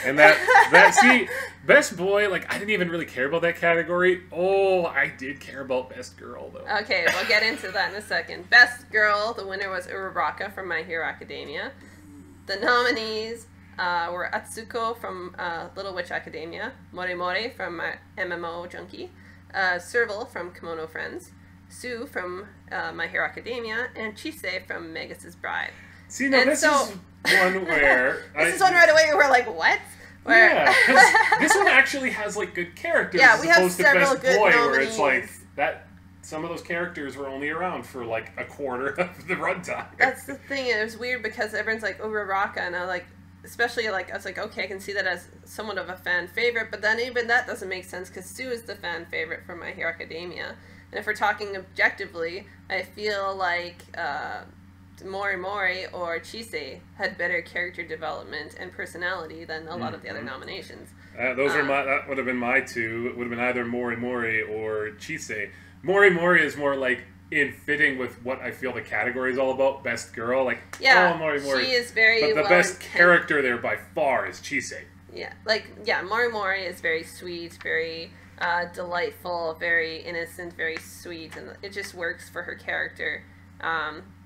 And that see, best boy, like, I didn't even really care about that category. Oh, I did care about best girl, though. Okay, we'll get into that in a second. Best girl, the winner was Uraraka from My Hero Academia. The nominees were Atsuko from Little Witch Academia, Morimori from MMO Junkie, Serval from Kimono Friends, Sue from My Hero Academia, and Chise from Magus' Bride. See, now this is one where... This is one right away where we're like, what? Yeah, because this one actually has, like, good characters. Yeah, we have several good nominees. Where it's like, that some of those characters were only around for, like, a quarter of the runtime. That's the thing, it was weird because everyone's like, Uraraka, and I like... Especially, like, I was like, okay, I can see that as somewhat of a fan favorite, but then even that doesn't make sense because Sue is the fan favorite from My Hero Academia. And if we're talking objectively, I feel like Morimori or Chise had better character development and personality than a lot of the other nominations. That would have been my two. It would have been either Morimori or Chise. Morimori is more like in fitting with what I feel the category is all about. Best girl, like, yeah, Morimori. She is very But the best character there by far is Chise. Yeah, Morimori is very sweet, very delightful, very innocent, very sweet, and it just works for her character.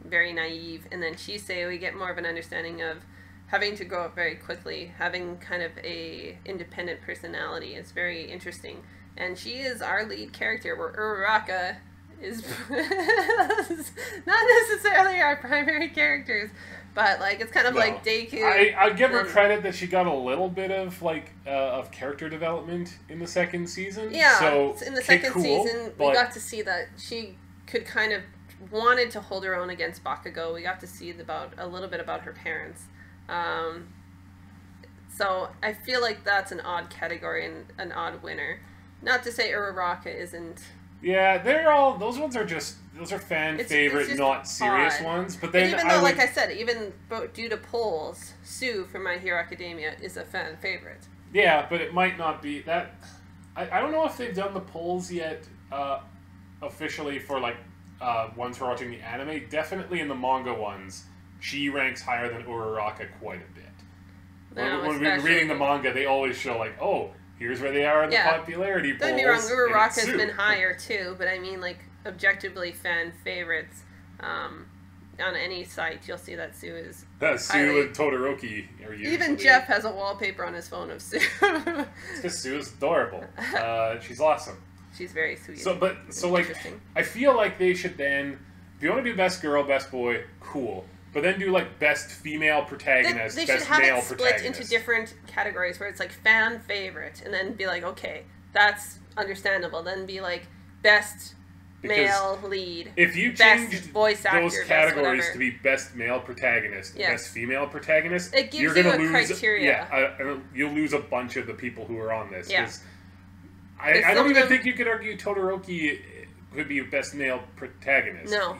Very naive. And then Chise, we get more of an understanding of having to grow up very quickly, having kind of a independent personality. It's very interesting. And she is our lead character, where Uraraka is not necessarily our primary characters, but like it's kind of like Deku. I give her credit that she got a little bit of like of character development in the second season. Yeah, so in the second season we got to see that she could kind of wanted to hold her own against Bakugo. We got to see a little bit about her parents. So I feel like that's an odd category and an odd winner. Not to say Uraraka isn't. Yeah, those ones are fan favorite, not serious ones. But then even though, like I said, even due to polls, Sue from My Hero Academia is a fan favorite. Yeah, but it might not be that. I don't know if they've done the polls yet officially for like ones who are watching the anime. Definitely in the manga ones, she ranks higher than Uraraka quite a bit. When we're reading the manga, they always show like, oh, here's where they are in the popularity polls. Don't get me wrong, Uraraka's been higher too, but I mean, like, objectively fan favorites, on any site, you'll see that Sue is Sue and Todoroki are usually... Even Jeff has a wallpaper on his phone of Sue. It's because Sue is adorable. She's awesome. She's very sweet. So like, I feel like they should then, if you want to do best girl, best boy, cool. But then do, like, best female protagonist, they best should have male it split protagonist. into different categories where it's, like, fan favorite, and then be like, okay, that's understandable. Then be, like, best male lead, if you best change voice actor, those categories to be best male protagonist, best female protagonist, it gives you're going to lose criteria. You'll lose a bunch of the people who are on this. Yeah. I don't even think you could argue Todoroki could be best male protagonist. No.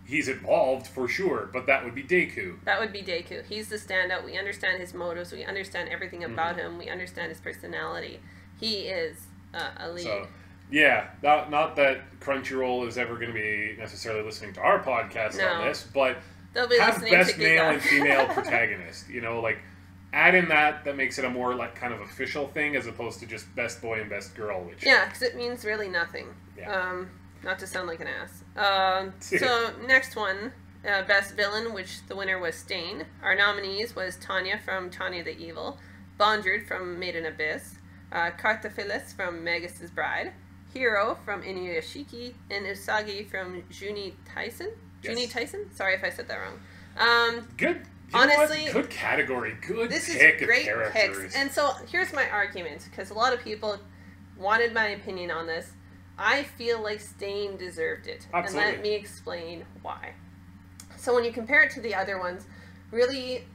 He's involved for sure, but that would be Deku. That would be Deku. He's the standout. We understand his motives. We understand everything about him. We understand his personality. He is a lead. So, yeah, not that Crunchyroll is ever going to be necessarily listening to our podcast on this, but they'll be have listening best to male and female protagonist. You know, like, add in that makes it a more like kind of official thing as opposed to just best boy and best girl. Which because it means really nothing. Yeah. Not to sound like an ass. So next one, best villain, which the winner was Stain. Our nominees was Tanya from Tanya the Evil, Bondred from Made in Abyss, Cartaphilus from Magus' Bride, Hero from Inuyashiki, and Usagi from Juni Tyson. Yes. Juni Tyson? Sorry if I said that wrong. Good Honestly, good category, good this pick is great of characters. picks. And so here's my argument, because a lot of people wanted my opinion on this. I feel like Stain deserved it. Absolutely. And let me explain why. So when you compare it to the other ones, really,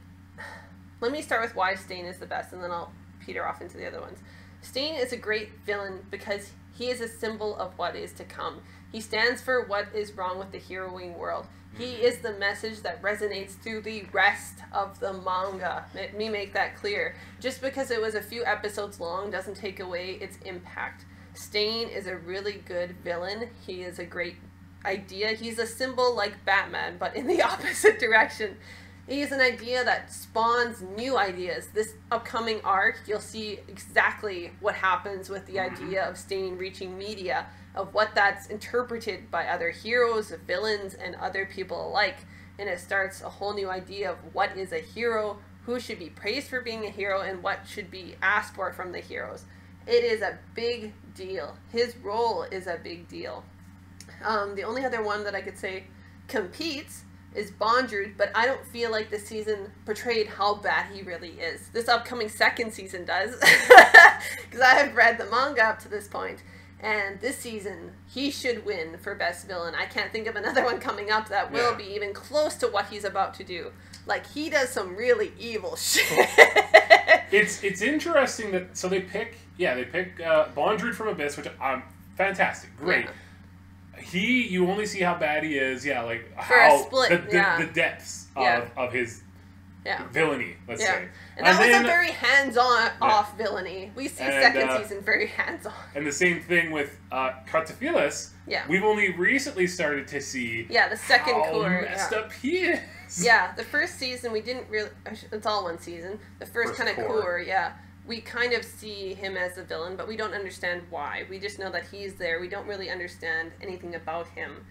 let me start with why Stain is the best, and then I'll peter off into the other ones. Stain is a great villain because he is a symbol of what is to come. He stands for what is wrong with the heroing world. He is the message that resonates through the rest of the manga. Let me make that clear. Just because it was a few episodes long doesn't take away its impact. Stain is a really good villain. He is a great idea. He's a symbol like Batman, but in the opposite direction. He is an idea that spawns new ideas. This upcoming arc, you'll see exactly what happens with the idea of Stain reaching media, of what that's interpreted by other heroes, villains, and other people alike. And it starts a whole new idea of what is a hero, who should be praised for being a hero, and what should be asked for from the heroes. It is a big deal. His role is a big deal. The only other one that I could say competes is Bondrewd, but I don't feel like this season portrayed how bad he really is. This upcoming second season does, because I have read the manga up to this point, and this season he should win for best villain. I can't think of another one coming up that will be even close to what he's about to do. Like, he does some really evil shit. It's interesting that, so they pick Bondrewd from Abyss, which fantastic, great. Yeah. You only see how bad he is, like For how a split, the depths of his villainy, let's say. And that was a very hands-on off villainy. We see second season very hands-on. And the same thing with Kartafilis. Yeah. We've only recently started to see the second core. Messed up he is. Yeah, the first season we didn't really, it's all one season. The first kind of core, we kind of see him as a villain, but we don't understand why. We just know that he's there. We don't really understand anything about him.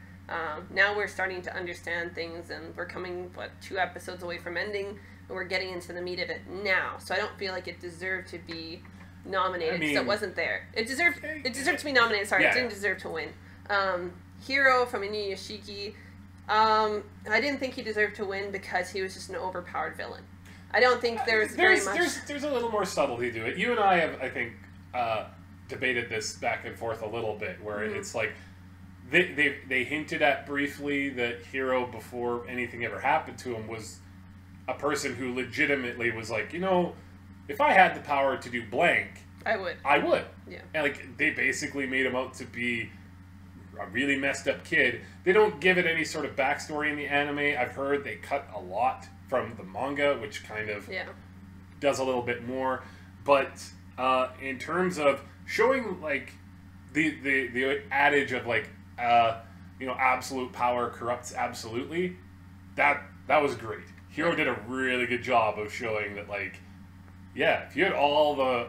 Now we're starting to understand things, and we're coming, 2 episodes away from ending, and we're getting into the meat of it now. So I don't feel like it deserved to be nominated, because it wasn't there. It deserved to be nominated, sorry. It didn't deserve to win. Hero from Inuyashiki, I didn't think he deserved to win because he was just an overpowered villain. I don't think there's very much... There's a little more subtlety to it. You and I have, I think, debated this back and forth a little bit, where it's like, they hinted at briefly that Hero, before anything ever happened to him, was a person who legitimately was like, if I had the power to do blank... I would. Yeah. And, like, they basically made him out to be a really messed up kid. They don't give it any sort of backstory in the anime. I've heard they cut a lot from the manga, which kind of does a little bit more. But in terms of showing, like, the adage of, like, absolute power corrupts absolutely, that was great. Hero did a really good job of showing that, like, if you had all the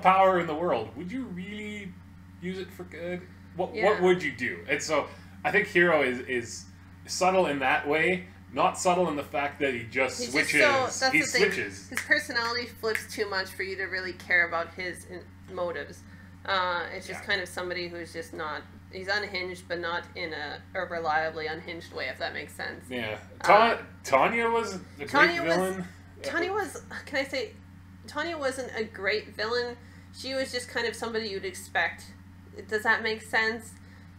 power in the world, would you really use it for good? What would you do? And so I think Hero is subtle in that way. Not subtle in the fact that he just switches. He switches. His personality flips too much for you to really care about his motives. It's just kind of somebody who's just not... He's unhinged, but not in a reliably unhinged way, if that makes sense. Yeah. Tanya was a great villain. Tanya wasn't a great villain. She was just kind of somebody you'd expect. Does that make sense?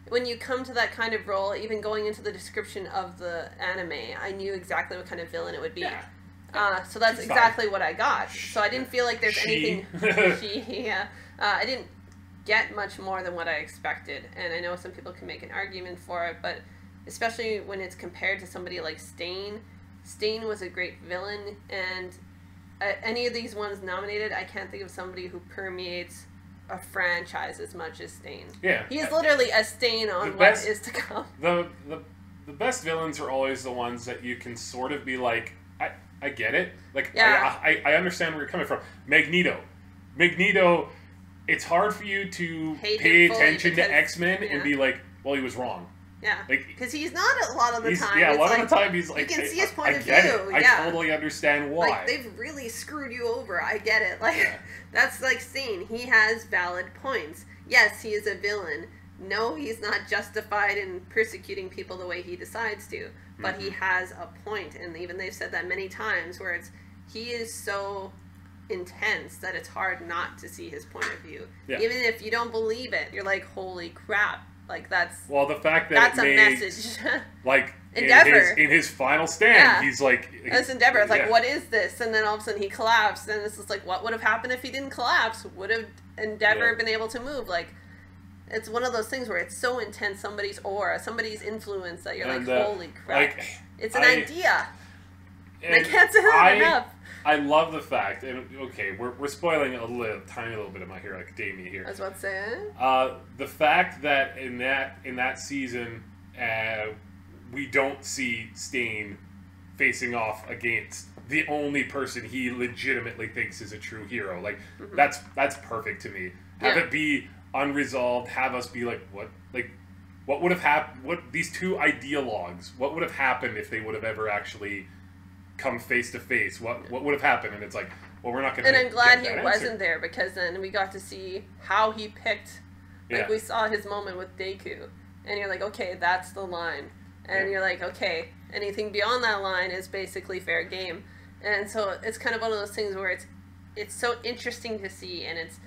When you come to that kind of role, even going into the description of the anime, I knew exactly what kind of villain it would be. So that's exactly what I got. So I didn't feel like there's anything... I didn't get much more than what I expected. And I know some people can make an argument for it, but especially when it's compared to somebody like Stain. Stain was a great villain, and any of these ones nominated, I can't think of somebody who permeates a franchise as much as Stain. Yeah. He's literally a stain on what is to come. The best villains are always the ones that you can sort of be like, I get it. Like, I understand where you're coming from. Magneto, it's hard for you to pay attention to X-Men and be like, well, he was wrong. Yeah, because he's not a lot of the time. Yeah, a lot of the time he's like, you can see his point of view. I totally understand why. Like, they've really screwed you over. I get it. Like, that's like Stain. He has valid points. Yes, he is a villain, no, he's not justified in persecuting people the way he decides to, but he has a point, and even they've said that many times, where he is so intense that it's hard not to see his point of view. Yeah. Even if you don't believe it, you're like, holy crap. Like, that's... Well, the fact that that's a message. Like, Endeavor. In his final stand, he's like... This Endeavor. It's like, what is this? And then all of a sudden he collapsed, and it's just like, what would have happened if he didn't collapse? Would have Endeavor been able to move? Like, it's one of those things where it's so intense, somebody's aura, somebody's influence, that you're like, holy crap. Like, it's an idea. And I can't say that enough. I love the fact, and okay, we're spoiling a tiny little bit of My Hero Academia here. I was about to say the fact that in that season, we don't see Stain facing off against the only person he legitimately thinks is a true hero. Like, that's perfect to me. Have it be unresolved. Have us be like, what would have happened? What these two ideologues? What would have happened if they would have ever actually come face to face? What would have happened? And it's like, well, we're not going to. And I'm glad he wasn't there, because then we got to see how he picked. Like, we saw his moment with Deku, and you're like, okay, that's the line. And you're like, okay, anything beyond that line is basically fair game. And so it's kind of one of those things where it's so interesting to see, and it's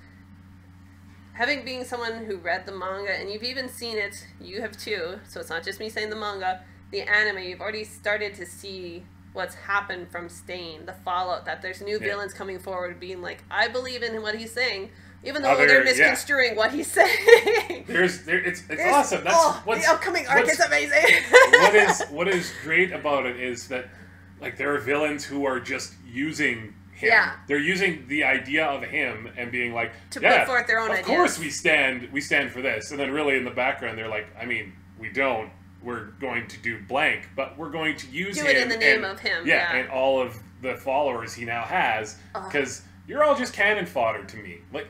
having being someone who read the manga, and you've even seen it, you have too, so it's not just me saying the manga, the anime, you've already started to see what's happened from Stain, the fallout, that there's new villains coming forward being like, I believe in what he's saying, even though they're misconstruing what he's saying. It's awesome. That's the upcoming arc is amazing. what is great about it is that, like, there are villains who are just using him. Yeah. They're using the idea of him and being like, to put forth their own ideas. Of course we stand for this. And then really in the background they're like, I mean, we don't. We're going to do blank, but we're going to use him. Do it in the name of him. Yeah, and all of the followers he now has, because you're all just cannon fodder to me. Like,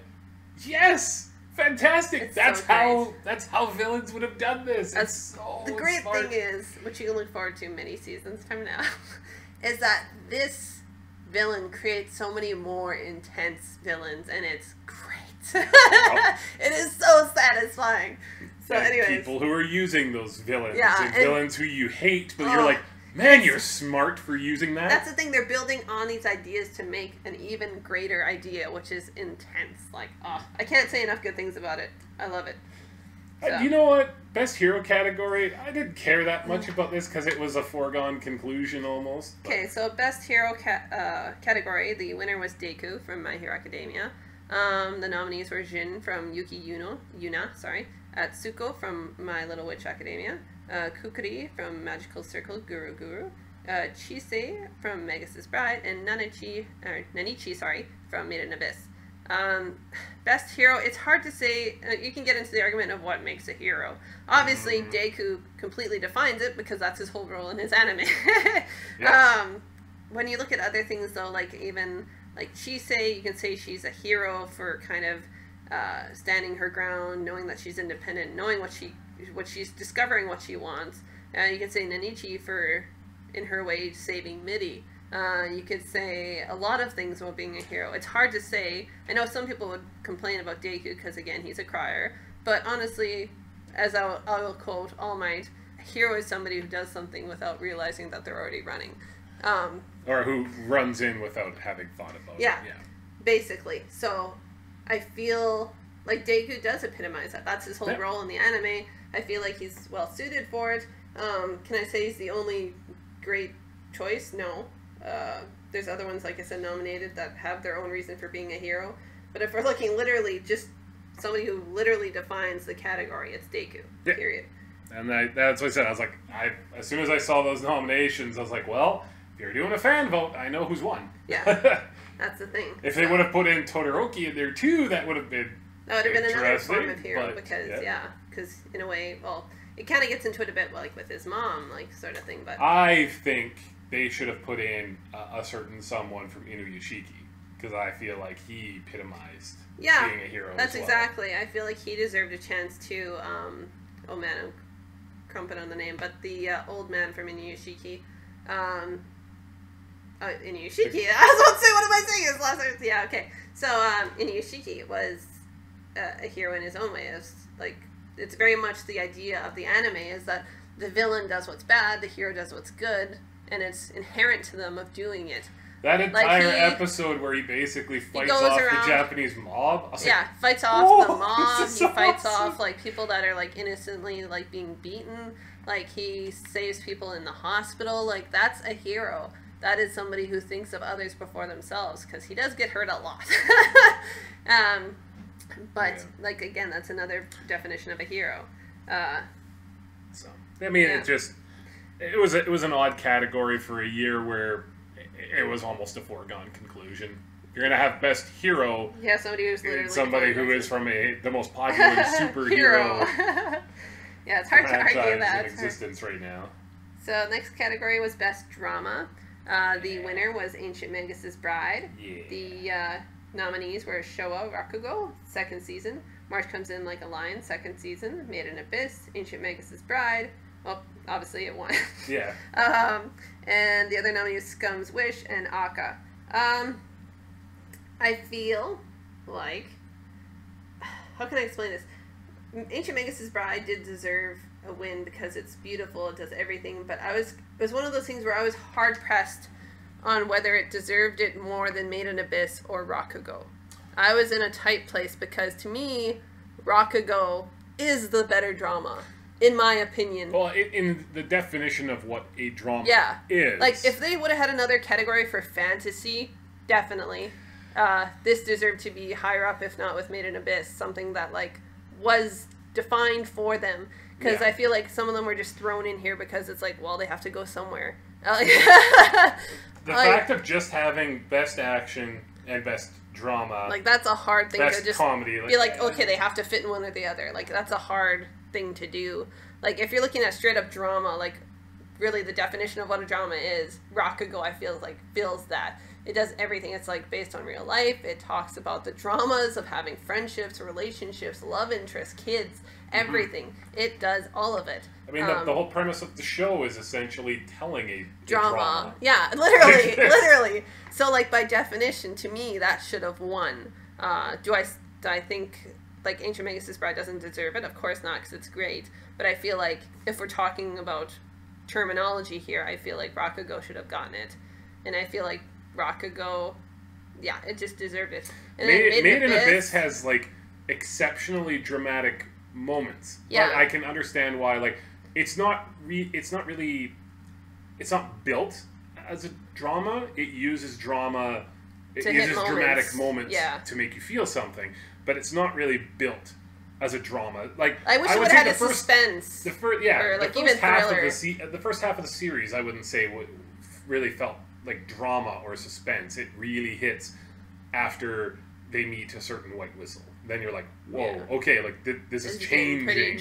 yes, fantastic. That's how villains would have done this. It's so the great thing is, which you can look forward to many seasons from now, is that this villain creates so many more intense villains, and it's great. It is so satisfying. So, anyways, people who are using those villains, and villains who you hate, but you're like, man, you're smart for using that. That's the thing, they're building on these ideas to make an even greater idea, which is intense. Like, I can't say enough good things about it. I love it. So. You know what? Best hero category, I didn't care that much about this because it was a foregone conclusion almost. Okay, so best hero category, the winner was Deku from My Hero Academia. The nominees were Jin from Yuna, Atsuko from My Little Witch Academia, Kukuri from Magical Circle Guru Guru, Chise from Magus' Bride, and Nanichi from Made in Abyss. Best hero, it's hard to say. You can get into the argument of what makes a hero. Obviously, Deku completely defines it because that's his whole role in his anime. Yes. When you look at other things, though, like even like Chise, you can say she's a hero for kind of standing her ground, knowing that she's independent, knowing what she's discovering what she wants. You could say Nanichi for, in her way, saving Midi. You could say a lot of things about being a hero. It's hard to say. I know some people would complain about Deku because, again, he's a crier. But honestly, as I will quote All Might, a hero is somebody who does something without realizing that they're already running. Or who runs in without having thought about it. Yeah, basically. So I feel like Deku does epitomize that. That's his whole role in the anime. I feel like he's well suited for it. Can I say he's the only great choice? No. There's other ones, like I said, nominated that have their own reason for being a hero. But if we're looking literally just somebody who literally defines the category, it's Deku. Yeah. Period. And that's what I said. I was like, as soon as I saw those nominations, I was like, well, if you're doing a fan vote, I know who's won. Yeah. That's the thing. If they would have put in Todoroki in there too, that would have been another form of hero, because in a way, well, it kind of gets into it a bit like with his mom, like sort of thing. But I think they should have put in a certain someone from Inuyashiki, because I feel like he epitomized being a hero. That's exactly. I feel like he deserved a chance too. Oh man, I'm crumping on the name, but the old man from Inuyashiki. Inuyashiki. I was about to say, what am I saying? His last name. Yeah, okay. So Inuyashiki was a hero in his own way. As like it's very much the idea of the anime is that the villain does what's bad, the hero does what's good, and it's inherent to them of doing it. That entire episode where he basically fights off the Japanese mob. Fights off the mob. He fights off like people that are like innocently like being beaten. Like he saves people in the hospital. Like that's a hero. That is somebody who thinks of others before themselves, because he does get hurt a lot. But like again, that's another definition of a hero. So I mean, it was an odd category for a year where it was almost a foregone conclusion. You're gonna have best hero. Yeah, somebody who's literally somebody who is from the most popular superhero. Yeah, it's hard to argue that in existence right now. So next category was best drama. The winner was Ancient Magus' Bride. Yeah. The nominees were Showa Rakugo, 2nd season. March Comes In Like a Lion, 2nd season. Made in Abyss, Ancient Magus' Bride. Well, obviously it won. Yeah. And the other nominees, Scum's Wish and Aka. I feel like, how can I explain this? Ancient Magus' Bride did deserve a win because it's beautiful, it does everything, but it was one of those things where I was hard pressed on whether it deserved it more than Made in Abyss or Rakugo. I was in a tight place because to me, Rakugo is the better drama, in my opinion. Well, in the definition of what a drama is. Like, if they would have had another category for fantasy, definitely. This deserved to be higher up, if not with Made in Abyss, something that, like, was defined for them. Because I feel like some of them were just thrown in here because it's like, well, they have to go somewhere. The fact of just having best action and best drama. Like, that's a hard thing best to just comedy. be like, okay, they have to fit in one or the other. Like, that's a hard thing to do. Like, if you're looking at straight up drama, like, really the definition of what a drama is, Rakugo, I feel like, feels that. It does everything. It's, like, based on real life. It talks about the dramas of having friendships, relationships, love interests, kids, everything. It does all of it. I mean, the whole premise of the show is essentially telling a drama. Yeah, literally, literally. So, like, by definition, to me, that should have won. Do I think, like, Ancient Magus' Bride doesn't deserve it? Of course not, because it's great. But I feel like, if we're talking about terminology here, I feel like Rakugo should have gotten it. And I feel like Rakugo, yeah, it just deserved it. And Made in Abyss has, like, exceptionally dramatic moments. Yeah. But I can understand why, like, it's not built as a drama. It uses drama. It uses dramatic moments to make you feel something, but it's not really built as a drama. Like, I wish it would have had a suspense. Or like even thriller. The first half of the series, I wouldn't say really felt like drama or suspense. It really hits after they meet a certain white whistle. Then you're like, whoa, okay, like this is changing.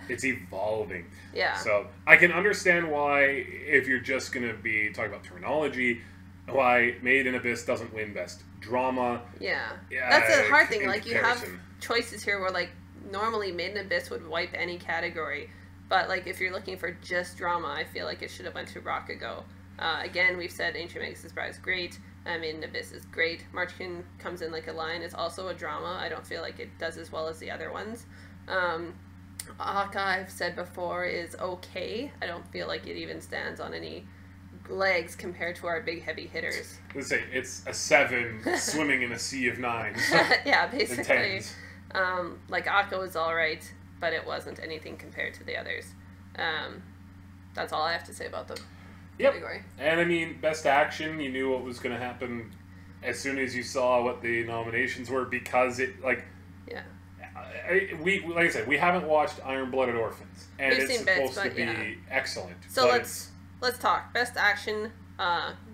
It's evolving. Yeah. So I can understand why, if you're just going to be talking about terminology, why Made in Abyss doesn't win best drama. Yeah. That's a hard thing. Like, you have choices here where, like, normally Made in Abyss would wipe any category. But, like, if you're looking for just drama, I feel like it should have went to Rakugo. Again, we've said Ancient Magus' Bride is great. Made in Abyss is great. March Comes In Like a Lion is also a drama. I don't feel like it does as well as the other ones. Aka, I've said before, is okay. I don't feel like it even stands on any legs compared to our big heavy hitters. Let's say it's a 7 swimming in a sea of 9. Yeah, basically. Like, Aka was alright, but it wasn't anything compared to the others. That's all I have to say about the category. And I mean, best action, you knew what was going to happen as soon as you saw what the nominations were, because it, like, like I said, we haven't watched Iron Blooded Orphans, and it's supposed to be excellent. So let's talk. Best action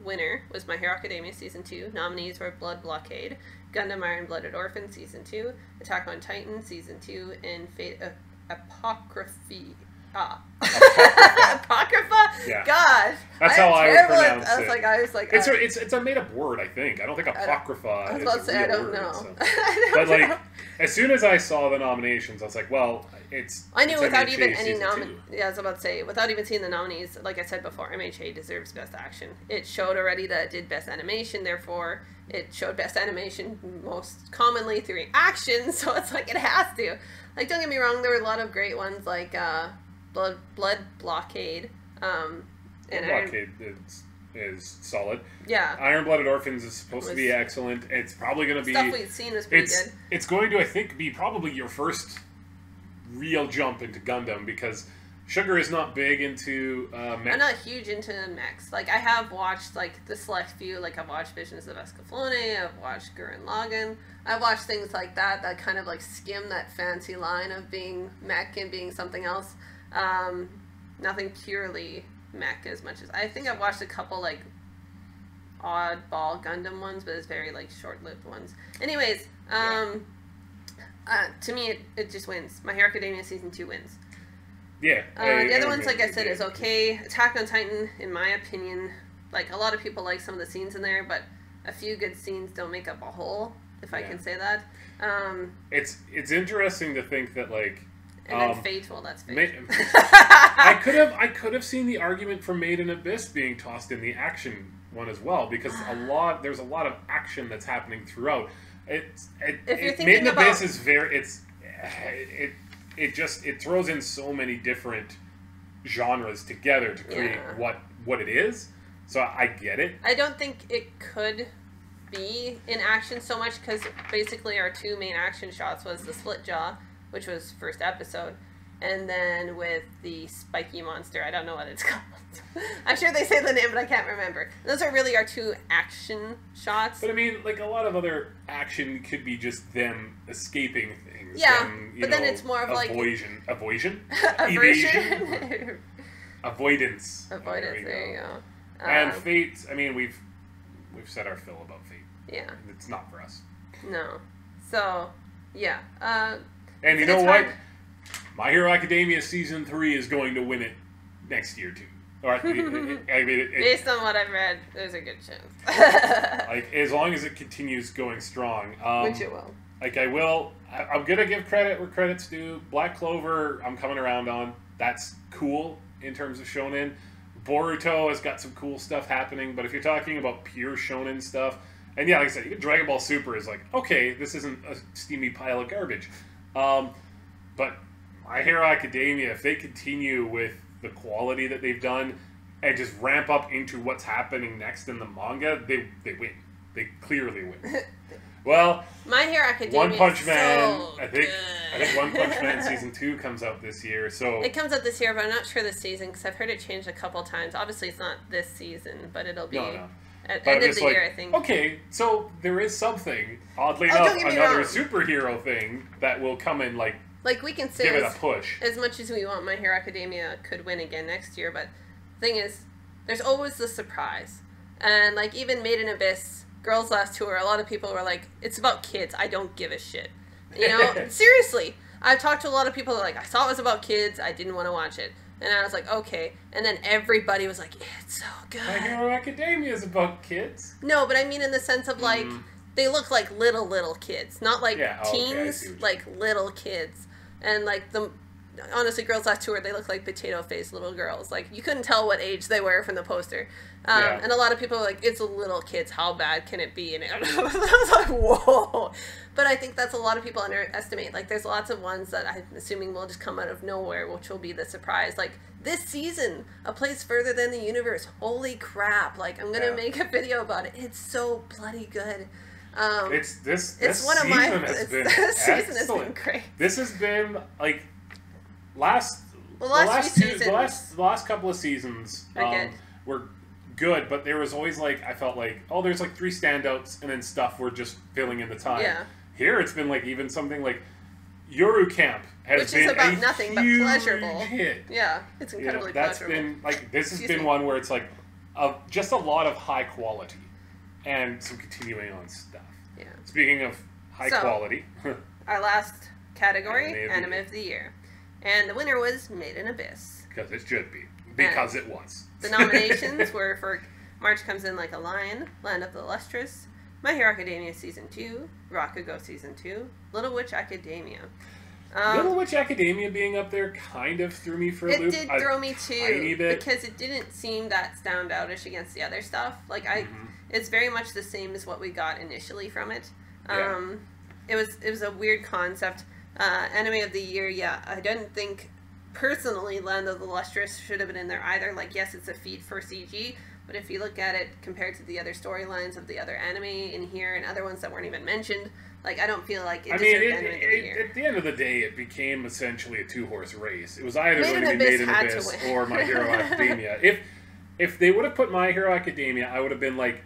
winner was My Hero Academia Season 2. Nominees were Blood Blockade, Gundam Iron Blooded Orphan Season 2, Attack on Titan Season 2, and Fate Apocryphy. Apocrypha? Yeah. Gosh. That's how I would pronounce it. I was like, it's a made up word, I think. I don't think Apocrypha I was about to say, I don't know. So. But like, as soon as I saw the nominations, I was like, well, I knew without even any I was about to say, without even seeing the nominees, like I said before, MHA deserves Best Action. It showed already that it did Best Animation, therefore it showed Best Animation most commonly through action, so it's like it has to. Like, don't get me wrong, there were a lot of great ones, like Blood Blockade. And Blockade is solid. Yeah. Iron-Blooded Orphans is supposed to be excellent. It's probably going to be... Stuff we've seen was pretty good. It's going to, I think, be probably your first real jump into Gundam, because Sugar is not big into mech. I'm not huge into mechs. Like, I have watched, like, the select few. Like, I've watched Visions of Escaflowne. I've watched Gurren Lagann. I've watched things like that kind of, like, skim that fancy line of being mech and being something else. Nothing purely mech as much as... I think I've watched a couple, like, oddball Gundam ones, but it's very, like, short-lived ones. Anyways, to me, it just wins. My Hero Academia Season 2 wins. Yeah. The other ones, like I said, is okay. Attack on Titan, in my opinion, like, a lot of people like some of the scenes in there, but a few good scenes don't make up a whole, if I can say that. It's interesting to think that, like... And then Fate, well, that's Fate. I could have seen the argument for Made in Abyss being tossed in the action one as well, because there's a lot of action that's happening throughout. If you're thinking Made in Abyss is very... It throws in so many different genres together to create what it is. So I get it. I don't think it could be in action so much, because basically our two main action shots was the split jaw, which was first episode, and then with the spiky monster. I don't know what it's called. I'm sure they say the name, but I can't remember. Those are really our two action shots. But I mean, like, a lot of other action could be just them escaping things. Yeah, but then it's more of evasion? Evasion? Avoidance. Avoidance, there you go. And Fate, I mean, we've said our fill about Fate. Yeah. It's not for us. No. So, yeah. And you know what? My Hero Academia Season 3 is going to win it next year, too. Or, based on what I've read, there's a good chance. Like, as long as it continues going strong. Which it will. Like, I'm going to give credit where credit's due. Black Clover, I'm coming around on. That's cool in terms of shonen. Boruto has got some cool stuff happening, but if you're talking about pure shonen stuff, and yeah, like I said, even Dragon Ball Super is like, okay, this isn't a steamy pile of garbage. But My Hero Academia, if they continue with the quality that they've done and just ramp up into what's happening next in the manga, they win. They clearly win. Well, My Hero Academia One Punch Man, so I think One Punch Man Season 2 comes out this year. So it comes out this year, but I'm not sure this season, because I've heard it changed a couple times. Obviously, it's not this season, but it'll be at the end of the year, I think. Okay, so there is something, oddly enough, another superhero thing that will come in, like we can say give it a push. As much as we want My Hero Academia could win again next year, but the thing is, there's always the surprise. And, like, even Made in Abyss, Girls Last Tour, a lot of people were like, it's about kids, I don't give a shit. You know? Seriously. I've talked to a lot of people that are like, I saw it was about kids, I didn't want to watch it. And I was like, okay. And then everybody was like, it's so good. My Hero Academia is about kids. No, but I mean in the sense of, like, they look like little kids. Not like teens, like little kids. And, like, honestly, Girls Last Tour, they look like potato-faced little girls. Like, you couldn't tell what age they were from the poster. And a lot of people are like, it's little kids, how bad can it be? And I was like, whoa. But I think that's a lot of people underestimate. Like, there's lots of ones that I'm assuming will just come out of nowhere, which will be the surprise. Like, this season, A Place Further Than the Universe. Holy crap. Like, I'm going to make a video about it. It's so bloody good. This one of my this season has been great. This has been, like, the last couple of seasons were good, but there was always, like, I felt like, oh, there's like 3 standouts, and then stuff were just filling in the time. Yeah. Here it's been like even something like Yuri Camp has been about nothing but pleasurable. Hit. Yeah, it's incredibly pleasurable. Been like this has been one where it's like just a lot of high quality and some continuing on stuff. Yeah. Speaking of high quality, our last category, Anime of the Year. And the winner was Made in Abyss. Because it should be. Because it was. The nominations were for March Comes In Like a Lion, Land of the Lustrous, My Hero Academia Season 2, Rakugo Season 2, Little Witch Academia. Little Witch Academia being up there kind of threw me for a loop. It did throw me too, because it didn't seem that standoutish against the other stuff. Like, it's very much the same as what we got initially from it. It was a weird concept. Anime of the year, yeah. I don't think, personally, Land of the Lustrous should have been in there either. Like, yes, it's a feat for CG, but if you look at it compared to the other storylines of the other anime in here and other ones that weren't even mentioned, like, I don't feel like it deserved Anime of the Year. At the end of the day, it became essentially a two-horse race. It was either going to be Made in Abyss or My Hero Academia. If they would have put My Hero Academia, I would have been like,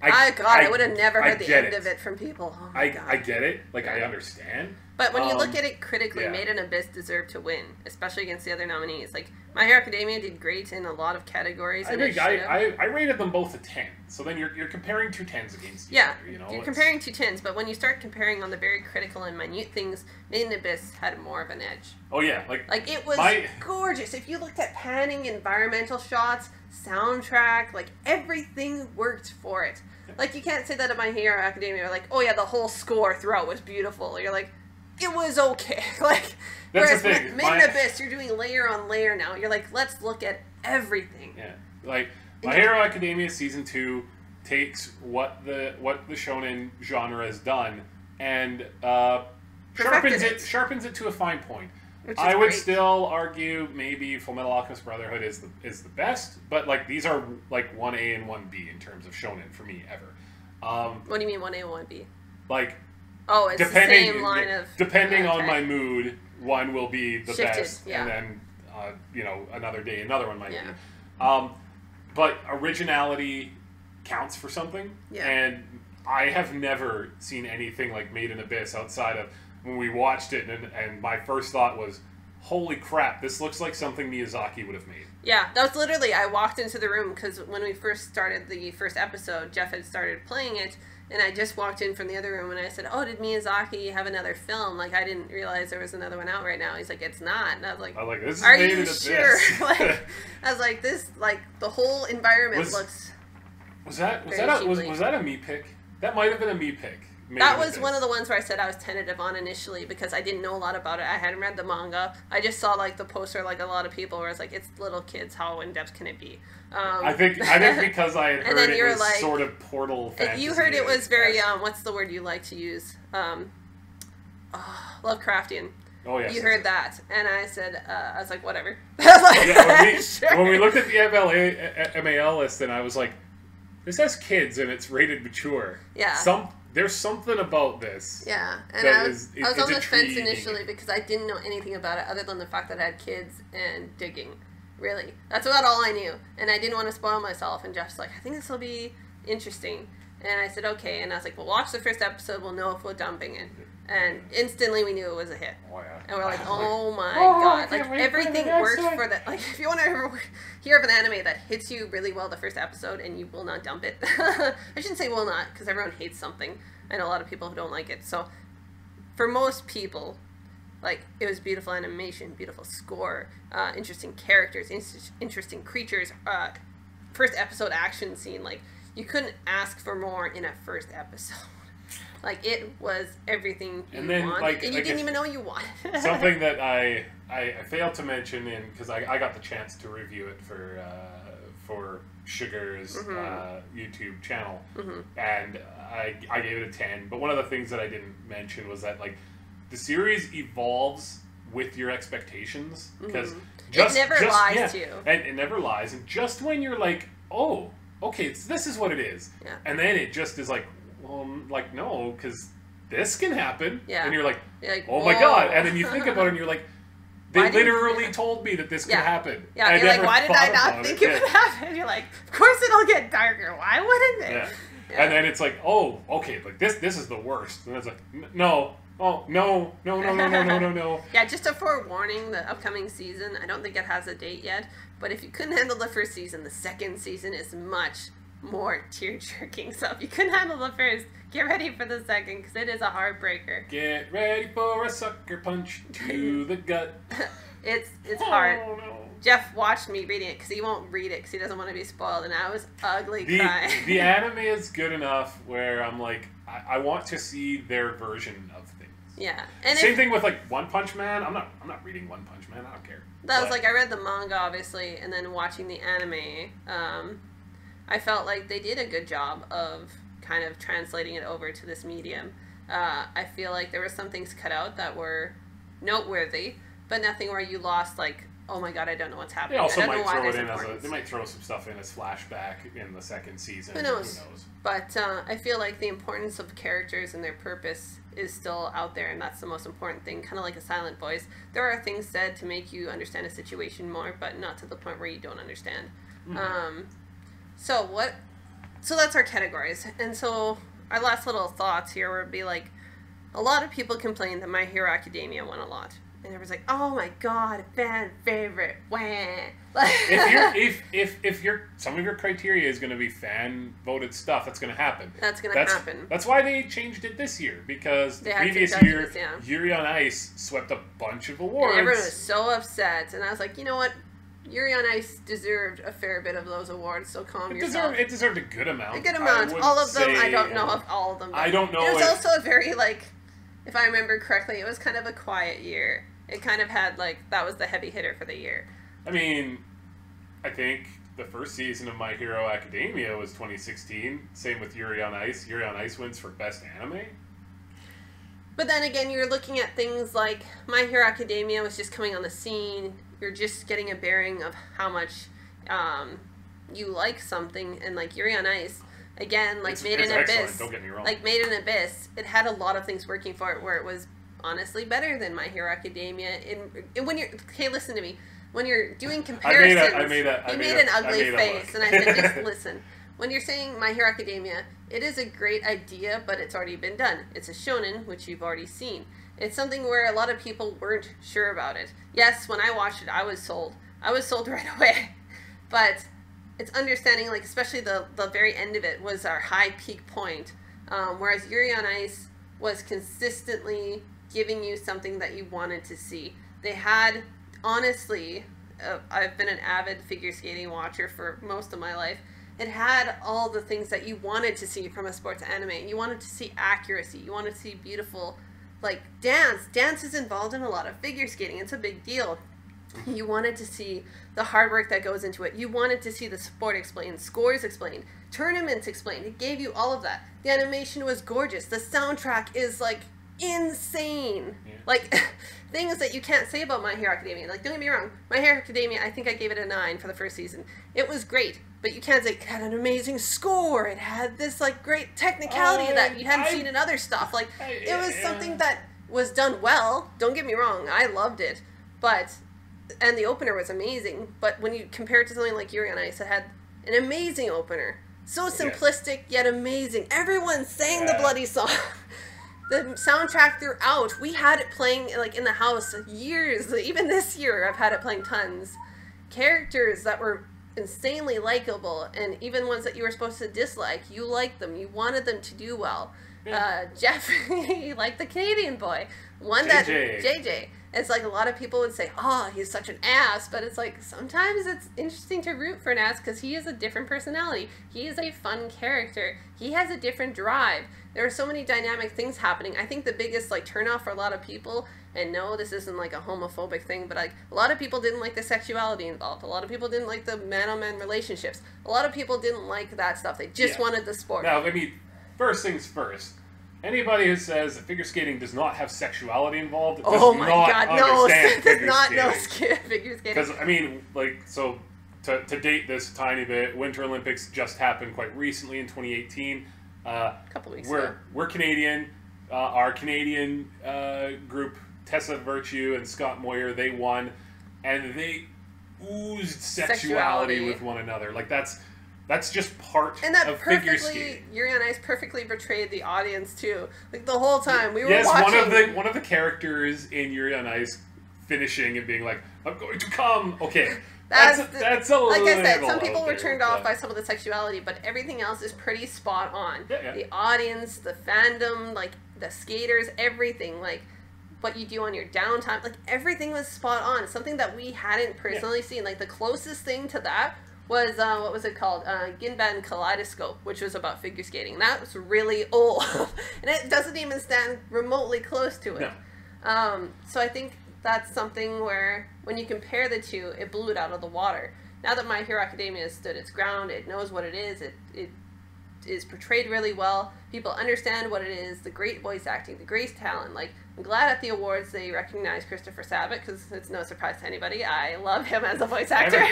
I would have never heard the end of it from people. Oh my God. I get it. Like, I understand. But when you look at it critically, Made in Abyss deserved to win, especially against the other nominees. Like, My Hero Academia did great in a lot of categories. I rated them both a 10. So then you're comparing two 10s against each other. You know? You're comparing two 10s, but when you start comparing on the very critical and minute things, Made in Abyss had more of an edge. Oh, yeah. Like it was gorgeous. If you looked at panning, environmental shots, soundtrack, like, everything worked for it. Like, you can't say that at My Hero Academia, like, oh yeah, the whole score throughout was beautiful. You're like, it was okay. Like, that's whereas Made in Abyss, you're doing layer on layer now. You're like, let's look at everything. Yeah, like My Hero Academia Season 2 takes what the shonen genre has done and sharpens it to a fine point. I would still argue maybe Fullmetal Alchemist Brotherhood is the best, but like these are like 1A and 1B in terms of shonen for me ever. What do you mean 1A and 1B? Like, it's the same line of... Depending on my mood, one will be the best, yeah. and then, another day, another one might be. But originality counts for something, and I have never seen anything like Made in Abyss outside of when we watched it, and my first thought was, holy crap, this looks like something Miyazaki would have made. Yeah, that was literally, I walked into the room, because when we first started the first episode, Jeff had started playing it, and I just walked in from the other room and I said, oh, did Miyazaki have another film? Like, I didn't realize there was another one out right now. He's like, it's not. And I was like, this is are Made you in sure? Abyss. Like, I was like, this, like, the whole environment looks... Was that a me pick? That might have been a me pick. That was one of the ones where I said I was tentative on initially because I didn't know a lot about it. I hadn't read the manga. I just saw like the poster, like a lot of people, where it's like, it's little kids. How in depth can it be? I think because I had heard it was like, sort of portal fantasy. You heard it was very what's the word you like to use? Lovecraftian. Oh yes. You heard that, and I said, I was like, whatever. When we looked at the MAL list, and I was like, this has kids and it's rated mature. Yeah. There's something about this. Yeah, and I was on the fence initially because I didn't know anything about it other than the fact that I had kids and digging. Really, that's about all I knew, and I didn't want to spoil myself. And Jeff's like, I think this will be interesting, and I said okay, and I was like, well, watch the first episode, we'll know if we're dumping it. And instantly we knew it was a hit. Oh, yeah. And we're like, oh my god. Like, everything worked for that. Like, if you want to hear of an anime that hits you really well the first episode and you will not dump it. I shouldn't say will not, because everyone hates something. I know a lot of people who don't like it. So, for most people, like, it was beautiful animation, beautiful score, interesting characters, interesting creatures, first episode action scene. Like, you couldn't ask for more in a first episode. Like, it was everything you wanted, and you didn't even know you wanted. Something that I failed to mention, because I got the chance to review it for Sugar's YouTube channel, and I gave it a 10. But one of the things that I didn't mention was that, like, the series evolves with your expectations, because it never lies to you. And it never lies, and just when you're like, oh, okay, this is what it is, and then it just is like, well, like, no, because this can happen. Yeah. And you're like, oh my god. And then you think about it and you're like, they literally told me that this could happen. Yeah, and you're like, why did I not think it would happen? You're like, of course it'll get darker. Why wouldn't it? Yeah. And then it's like, oh, okay, like this is the worst. And it's like, no. Oh, no. Yeah, just a forewarning, the upcoming season, I don't think it has a date yet, but if you couldn't handle the first season, the second season is much more tear-jerking. So if you couldn't handle the first, get ready for the second, because it is a heartbreaker. Get ready for a sucker punch to the gut. It's hard. No. Jeff watched me reading it because he won't read it because he doesn't want to be spoiled, and I was ugly crying. The anime is good enough where I'm like, I want to see their version of things. Yeah, and same thing with like One Punch Man. I'm not reading One Punch Man. I don't care. That was like, I read the manga obviously, and then watching the anime. I felt like they did a good job of kind of translating it over to this medium. I feel like there were some things cut out that were noteworthy, but nothing where you lost like, oh my god, I don't know what's happening. They also I don't might know why throw it there's in as importance. they might throw some stuff in as flashback in the second season. Who knows? But I feel like the importance of characters and their purpose is still out there, and that's the most important thing. Kind of like a silent voice. There are things said to make you understand a situation more, but not to the point where you don't understand. Mm-hmm. So that's our categories. And so our last little thoughts here would be like, a lot of people complained that My Hero Academia won a lot. And everyone's like, oh my god, fan favorite, wah. if some of your criteria is going to be fan voted stuff, that's going to happen. That's going to happen. That's why they changed it this year, because the previous year, Yuri on Ice swept a bunch of awards. And everyone was so upset, and I was like, you know what? Yuri on Ice deserved a fair bit of those awards, so calm yourself. It deserved a good amount. A good amount. All of them, I don't know if all of them. I don't know. It was also a very, like, if I remember correctly, it was kind of a quiet year. It kind of had, like, that was the heavy hitter for the year. I mean, I think the first season of My Hero Academia was 2016. Same with Yuri on Ice. Yuri on Ice wins for Best Anime. But then again, you're looking at things like My Hero Academia was just coming on the scene. You're just getting a bearing of how much you like something. And, like, Yuri on Ice, again, like, Made in Abyss. Don't get me wrong. Like, Made in Abyss, it had a lot of things working for it where it was honestly better than My Hero Academia. When you're, hey, listen to me. When you're doing comparisons, I made an ugly face, and I said, just listen. When you're saying My Hero Academia, it is a great idea, but it's already been done. It's a shonen, which you've already seen. It's something where a lot of people weren't sure about it. Yes, when I watched it, I was sold. I was sold right away. But it's understanding, like, especially the very end of it was our high peak point, whereas Yuri on Ice was consistently giving you something that you wanted to see. They had, honestly, I've been an avid figure skating watcher for most of my life. It had all the things that you wanted to see from a sports anime. You wanted to see accuracy. You wanted to see beautiful, like, dance. Dance is involved in a lot of figure skating. It's a big deal. You wanted to see the hard work that goes into it. You wanted to see the sport explained, scores explained, tournaments explained. It gave you all of that. The animation was gorgeous. The soundtrack is, like, insane. Yeah. Like, things that you can't say about My Hero Academia. Like, don't get me wrong, My Hero Academia, I think I gave it a 9 for the first season. It was great, but you can't say it had an amazing score. It had this, like, great technicality that you hadn't seen in other stuff. Like, it was something that was done well. Don't get me wrong, I loved it. But, and the opener was amazing. But when you compare it to something like Yuri on Ice, it had an amazing opener. So simplistic, yet amazing. Everyone sang the bloody song. The soundtrack throughout, we had it playing, like, in the house years. Even this year, I've had it playing tons. Characters that were insanely likable, and even ones that you were supposed to dislike, you liked them. You wanted them to do well. Yeah. Jeff, like the Canadian boy. JJ. It's like a lot of people would say, oh, he's such an ass, but it's like sometimes it's interesting to root for an ass because he is a different personality. He is a fun character. He has a different drive. There are so many dynamic things happening. I think the biggest, like, turnoff for a lot of people, and no, this isn't like a homophobic thing, but, like, a lot of people didn't like the sexuality involved. A lot of people didn't like the man-on-man relationships. A lot of people didn't like that stuff. They just wanted the sport. Now, I mean, first things first. Anybody who says that figure skating does not have sexuality involved does not understand figure skating. Figure skating. Because, I mean, like, so, to date this tiny bit, Winter Olympics just happened quite recently in 2018. A couple weeks ago. We're Canadian. Our Canadian group, Tessa Virtue and Scott Moyer, they won, and they oozed sexuality with one another. Like, that's just part of figure skating. Yuri on Ice perfectly portrayed the audience too. Like, the whole time we were watching. One of the characters in Yuri on Ice finishing and being like, "I'm going to come." Okay. That's a like I said, some people were turned off by some of the sexuality, but everything else is pretty spot on. Yeah. The audience, the fandom, like, the skaters, everything, like, what you do on your downtime, like, everything was spot on. Something that we hadn't personally seen. Like, the closest thing to that was, what was it called? Ginban Kaleidoscope, which was about figure skating. That was really old. And it doesn't even stand remotely close to it. No. So I think that's something where, when you compare the two, it blew it out of the water. Now that My Hero Academia has stood its ground, it knows what it is, it is portrayed really well. People understand what it is, the great voice acting, the great talent. Like, I'm glad at the awards they recognize Christopher Sabat, because it's no surprise to anybody. I love him as a voice actor.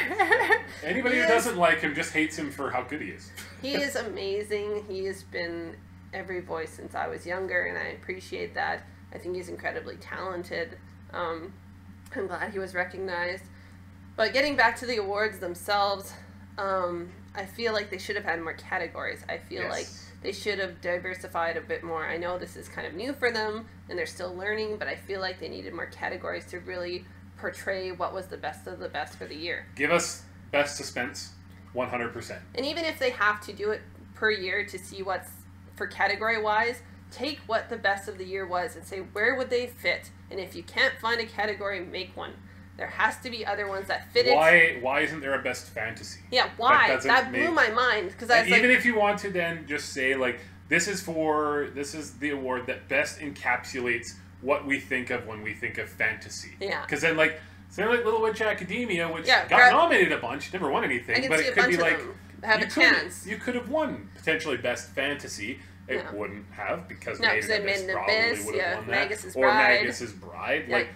Anybody who doesn't like him just hates him for how good he is. He is amazing. He has been every voice since I was younger, and I appreciate that. I think he's incredibly talented. I'm glad he was recognized. But getting back to the awards themselves, I feel like they should have had more categories. I feel like they should have diversified a bit more. I know this is kind of new for them, and they're still learning, but I feel like they needed more categories to really portray what was the best of the best for the year. Give us best suspense, 100%. And even if they have to do it per year to see what's, for category-wise, take what the best of the year was and say, where would they fit? And if you can't find a category, make one. There has to be other ones that fit it. Why isn't there a best fantasy? Yeah, why? That blew my mind. Because I was even if you want to then just say, like, this is the award that best encapsulates what we think of when we think of fantasy. Yeah. Because then, like, say like Little Witch Academia, which got nominated a bunch, never won anything, but it could be like, have a chance. You could have won potentially best fantasy. It wouldn't have, because Made in Abyss probably would have won that. Magus's Bride. Yeah. Like,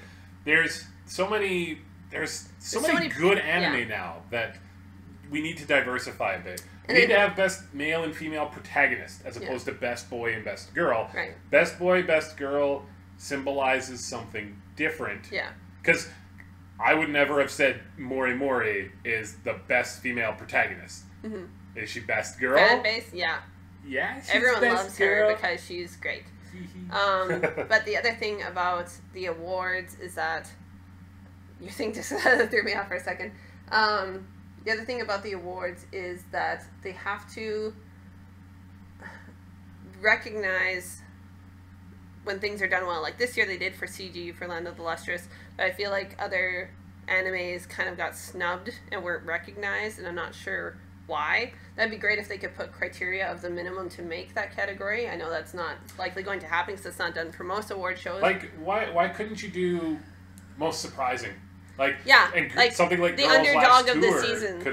there's so many good anime now that we need to diversify a bit. We need to have best male and female protagonist as opposed to best boy and best girl. Right. Best boy, best girl symbolizes something different. Yeah. Because I would never have said Mori Mori is the best female protagonist. Mm-hmm. Is she best girl? Fan base, yeah. Yeah, she's everyone best loves girl. her because she's great. But the other thing about the awards is that your thing just threw me off for a second. The other thing about the awards is that they have to recognize when things are done well. Like this year they did for CG, for Land of the Lustrous, but I feel like other animes kind of got snubbed and weren't recognized, and I'm not sure why. That'd be great if they could put criteria of the minimum to make that category. I know that's not likely going to happen because it's not done for most award shows. Like, why couldn't you do most surprising? Like, yeah, and like something like the Girls underdog Last of the Tour season could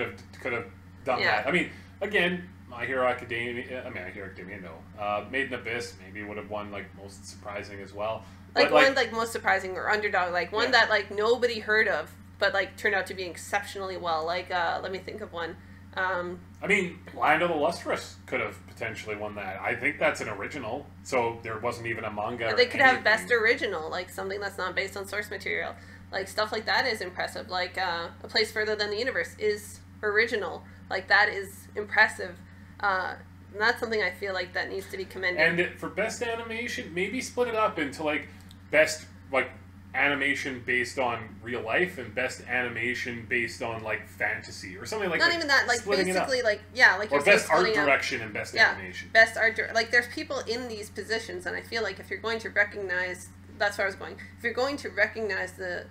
have done that. I mean, again, My Hero Academia. No. Made in Abyss maybe would have won like most surprising as well. Like one like most surprising or underdog, like one that like nobody heard of, but like turned out to be exceptionally well. Like let me think of one. I mean, Land of the Lustrous could have potentially won that. I think that's an original, so there wasn't even a manga. They could have best original, like something that's not based on source material. Like stuff like that is impressive. Like A Place Further Than the Universe is original. Like that is impressive. And that's something I feel like that needs to be commended. And for best animation, maybe split it up into like best like animation based on real life and best animation based on like fantasy or something like that. Not even that, like basically like like or you're best art up. direction and best animation. Best art like there's people in these positions, and I feel like if you're going to recognize, that's where I was going. If you're going to recognize the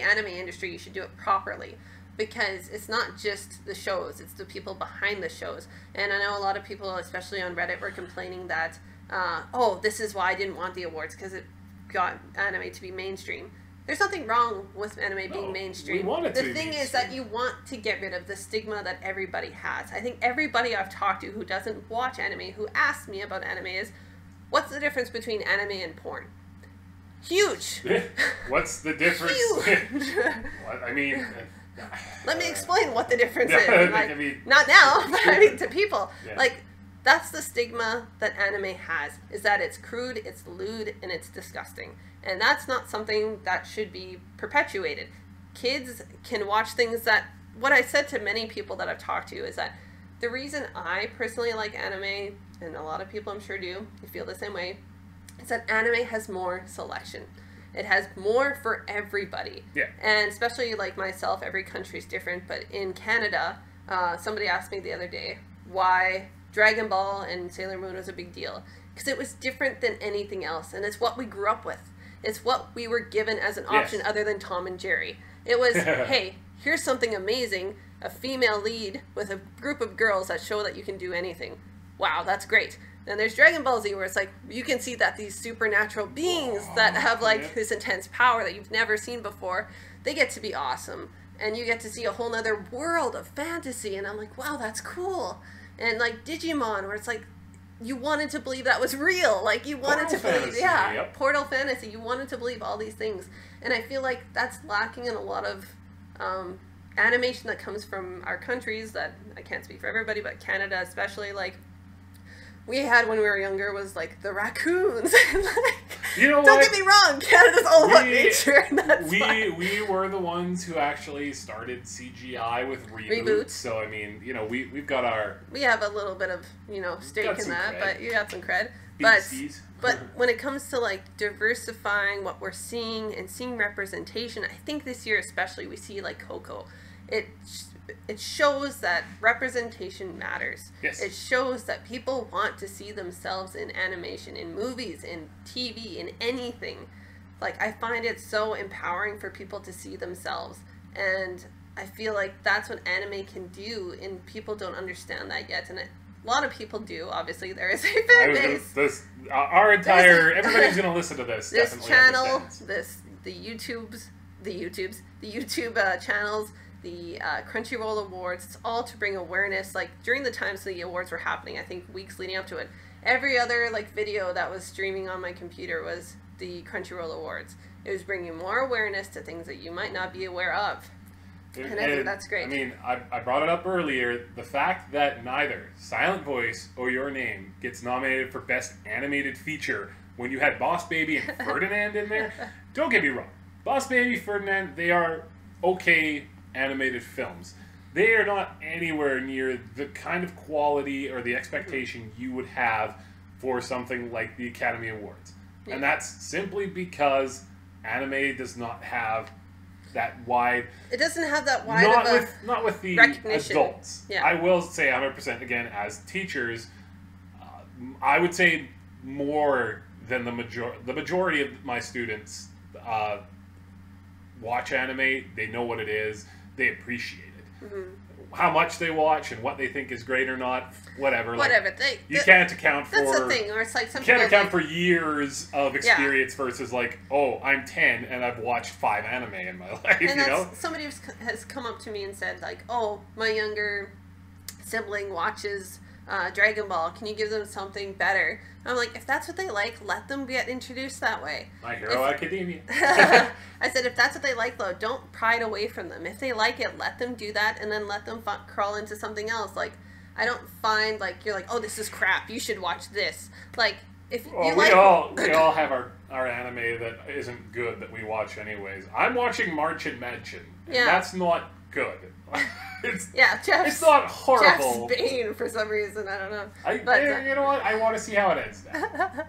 anime industry, you should do it properly. Because it's not just the shows, it's the people behind the shows. And I know a lot of people, especially on Reddit, were complaining that, oh, this is why I didn't want the awards, because it got anime to be mainstream. There's nothing wrong with anime being mainstream. We want it to the be thing is that you want to get rid of the stigma that everybody has. I think everybody I've talked to who doesn't watch anime, who asks me about anime, is, what's the difference between anime and porn? Huge! What's the difference? Huge! What? I mean... Let me explain what the difference is. Like, I mean, not now, but I mean to people. Yeah. Like, that's the stigma that anime has, is that it's crude, it's lewd, and it's disgusting. And that's not something that should be perpetuated. Kids can watch things that... What I said to many people that I've talked to is that the reason I personally like anime, and a lot of people I'm sure do, you feel the same way, is that anime has more selection. It has more for everybody. Yeah. And especially like myself, every country's different. But in Canada, somebody asked me the other day why Dragon Ball and Sailor Moon was a big deal. Because it was different than anything else. And it's what we grew up with. It's what we were given as an option other than Tom and Jerry. It was, hey, here's something amazing. A female lead with a group of girls that show that you can do anything. Wow, that's great. Then there's Dragon Ball Z, where it's like, you can see that these supernatural beings that have like this intense power that you've never seen before, they get to be awesome. And you get to see a whole nother world of fantasy. And I'm like, wow, that's cool. And like Digimon, where it's like you wanted to believe that was real. Like you wanted to believe, Fantasy, yeah, yep. Portal Fantasy. You wanted to believe all these things, and I feel like that's lacking in a lot of animation that comes from our countries. That I can't speak for everybody, but Canada especially. Like we had when we were younger was like the raccoons. You know Don't what? get me wrong, Canada's all about nature, and that's fine. We were the ones who actually started CGI with reboots. So I mean, you know, we've got our We have a little bit of, stake in that, cred. but you got some cred. BCs. But when it comes to like diversifying what we're seeing and seeing representation, I think this year especially we see like Coco. It shows that representation matters. Yes. It shows that people want to see themselves in animation, in movies, in TV, in anything. Like, I find it so empowering for people to see themselves. And I feel like that's what anime can do, and people don't understand that yet. And a lot of people do. Obviously, there is a fan base. Everybody's going to listen to this. This definitely channel, understands. the YouTube channels, the Crunchyroll Awards, it's all to bring awareness. Like during the times the awards were happening, I think weeks leading up to it, every other like video that was streaming on my computer was the Crunchyroll Awards. It was bringing more awareness to things that you might not be aware of. And I think that's great. I mean, I brought it up earlier. The fact that neither Silent Voice or Your Name gets nominated for Best Animated Feature when you had Boss Baby and Ferdinand in there, don't get me wrong. Boss Baby, Ferdinand, they are okay animated films. They are not anywhere near the kind of quality or the expectation you would have for something like the Academy Awards. Yeah. And that's simply because anime does not have that wide... It doesn't have that wide not with the adults. Yeah. I will say 100% again, as teachers, I would say more than the majority of my students watch anime. They know what it is. They appreciate it. Mm-hmm. How much they watch and what they think is great or not, whatever. Whatever. Like, you can't account for... That's the thing. Or it's like some you can't account for years of experience versus like, oh, I'm 10 and I've watched 5 anime in my life, and somebody has come up to me and said like, oh, my younger sibling watches Dragon Ball. Can you give them something better? I'm like, if that's what they like, let them get introduced that way. My Hero Academia. I said, if that's what they like, though, don't pry it away from them. If they like it, let them do that, and then let them crawl into something else. Like, I don't find, like, you're like, oh, this is crap. You should watch this. Like, if you we all have our anime that isn't good that we watch anyways. I'm watching March and Mansion, and that's not good. It's not horrible. Jeff's Bane for some reason. I don't know. You know what? I want to see how it ends now.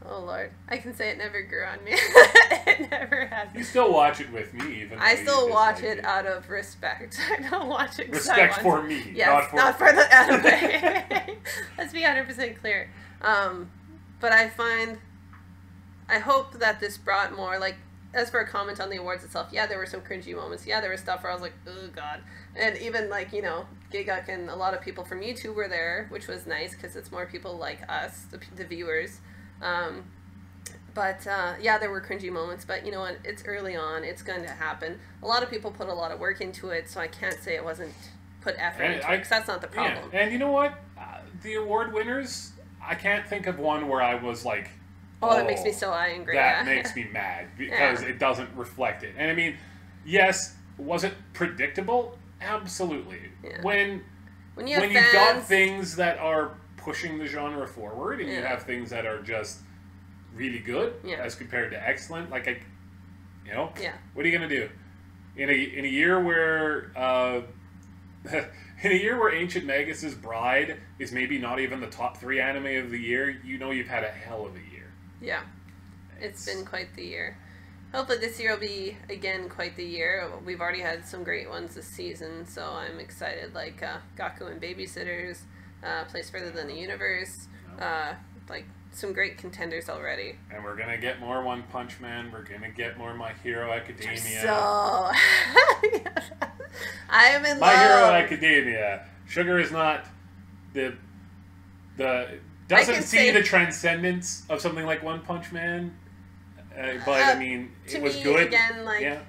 Oh Lord, I can say it never grew on me. It never had. You still watch it with me, even. I still watch it out of respect. I don't watch it. Respect for me, yes, not for the anime. Let's be 100% clear. But I hope that this brought more like. As for a comment on the awards itself, yeah, there were some cringy moments. Yeah, there was stuff where I was like, oh, God. And even, like, Giguk and a lot of people from YouTube were there, which was nice because it's more people like us, the viewers. Yeah, there were cringy moments. But you know what? It's early on. It's going to happen. A lot of people put a lot of work into it, so I can't say it wasn't put effort into it because that's not the problem. Yeah. And you know what? The award winners, I can't think of one where I was like, oh, that makes me so angry. That makes me mad because it doesn't reflect it. And I mean, yes, was it predictable? Absolutely. Yeah. When you've got things that are pushing the genre forward and you have things that are just really good as compared to excellent, like what are you gonna do in a year where in a year where Ancient Magus's Bride is maybe not even the top 3 anime of the year? You've had a hell of a year. Yeah, it's been quite the year. Hopefully this year will be, again, quite the year. We've already had some great ones this season, so I'm excited, like Gaku and Babysitters, Place Further Than the Universe, like some great contenders already. And we're going to get more One Punch Man, we're going to get more My Hero Academia. So, I am in love. My Hero Academia. Sugar is not doesn't see the transcendence of something like One Punch Man, but I mean, it was good. Again,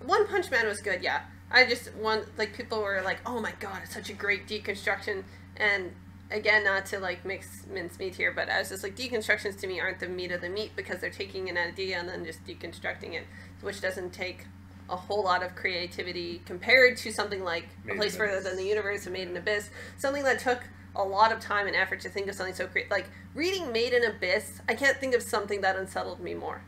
One Punch Man was good, yeah. I just want, people were like, oh my god, it's such a great deconstruction, And again, not to like mix mincemeat here, but I was just like, deconstructions to me aren't the meat of the meat because they're taking an idea and then just deconstructing it, which doesn't take a whole lot of creativity compared to something like A Place Further Than the Universe and Made in Abyss, something that took a lot of time and effort to think of something so creative. Like reading Made in Abyss, I can't think of something that unsettled me more.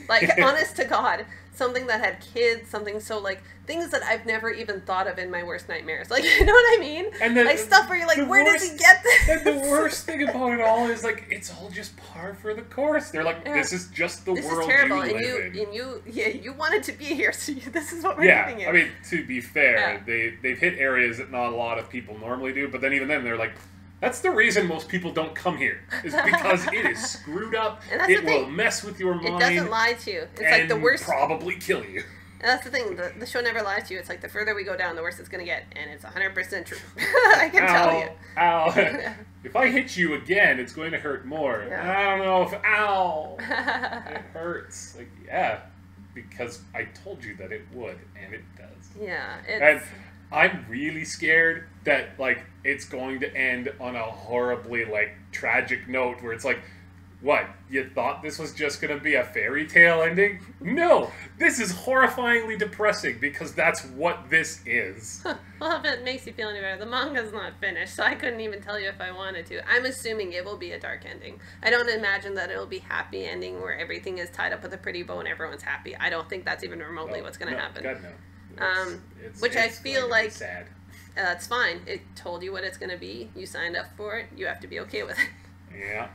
Like, honest to God, something that had kids, something so, like, things that I've never even thought of in my worst nightmares. Like, you know what I mean? And then, like, stuff where you're like, where does he get this? And the worst thing about it all is, like, it's all just par for the course. They're like, this is just the world you live in. And you wanted to be here, so this is what we're living in. I mean, to be fair, they've hit areas that not a lot of people normally do, but then even then, they're like, that's the reason most people don't come here, is because it is screwed up, it will mess with your mind. It doesn't lie to you. It's like the worst. Probably kill you. And that's the thing, the show never lies to you. It's like the further we go down, the worse it's going to get, and it's 100% true. I can tell you. Ow. If I hit you again, it's going to hurt more. Yeah. I don't know if, ow, it hurts. Like, yeah, because I told you that it would, and it does. Yeah, And I'm really scared that, like, it's going to end on a horribly, like, tragic note where it's like, what, you thought this was just going to be a fairy tale ending? No! This is horrifyingly depressing because that's what this is. Well, if it makes you feel any better, the manga's not finished, so I couldn't even tell you if I wanted to. I'm assuming it will be a dark ending. I don't imagine that it'll be happy ending where everything is tied up with a pretty bow and everyone's happy. I don't think that's even remotely what's going to happen. God, no. Which I feel like sad. That's fine. It told you what it's going to be. You signed up for it. You have to be okay with it. Yeah.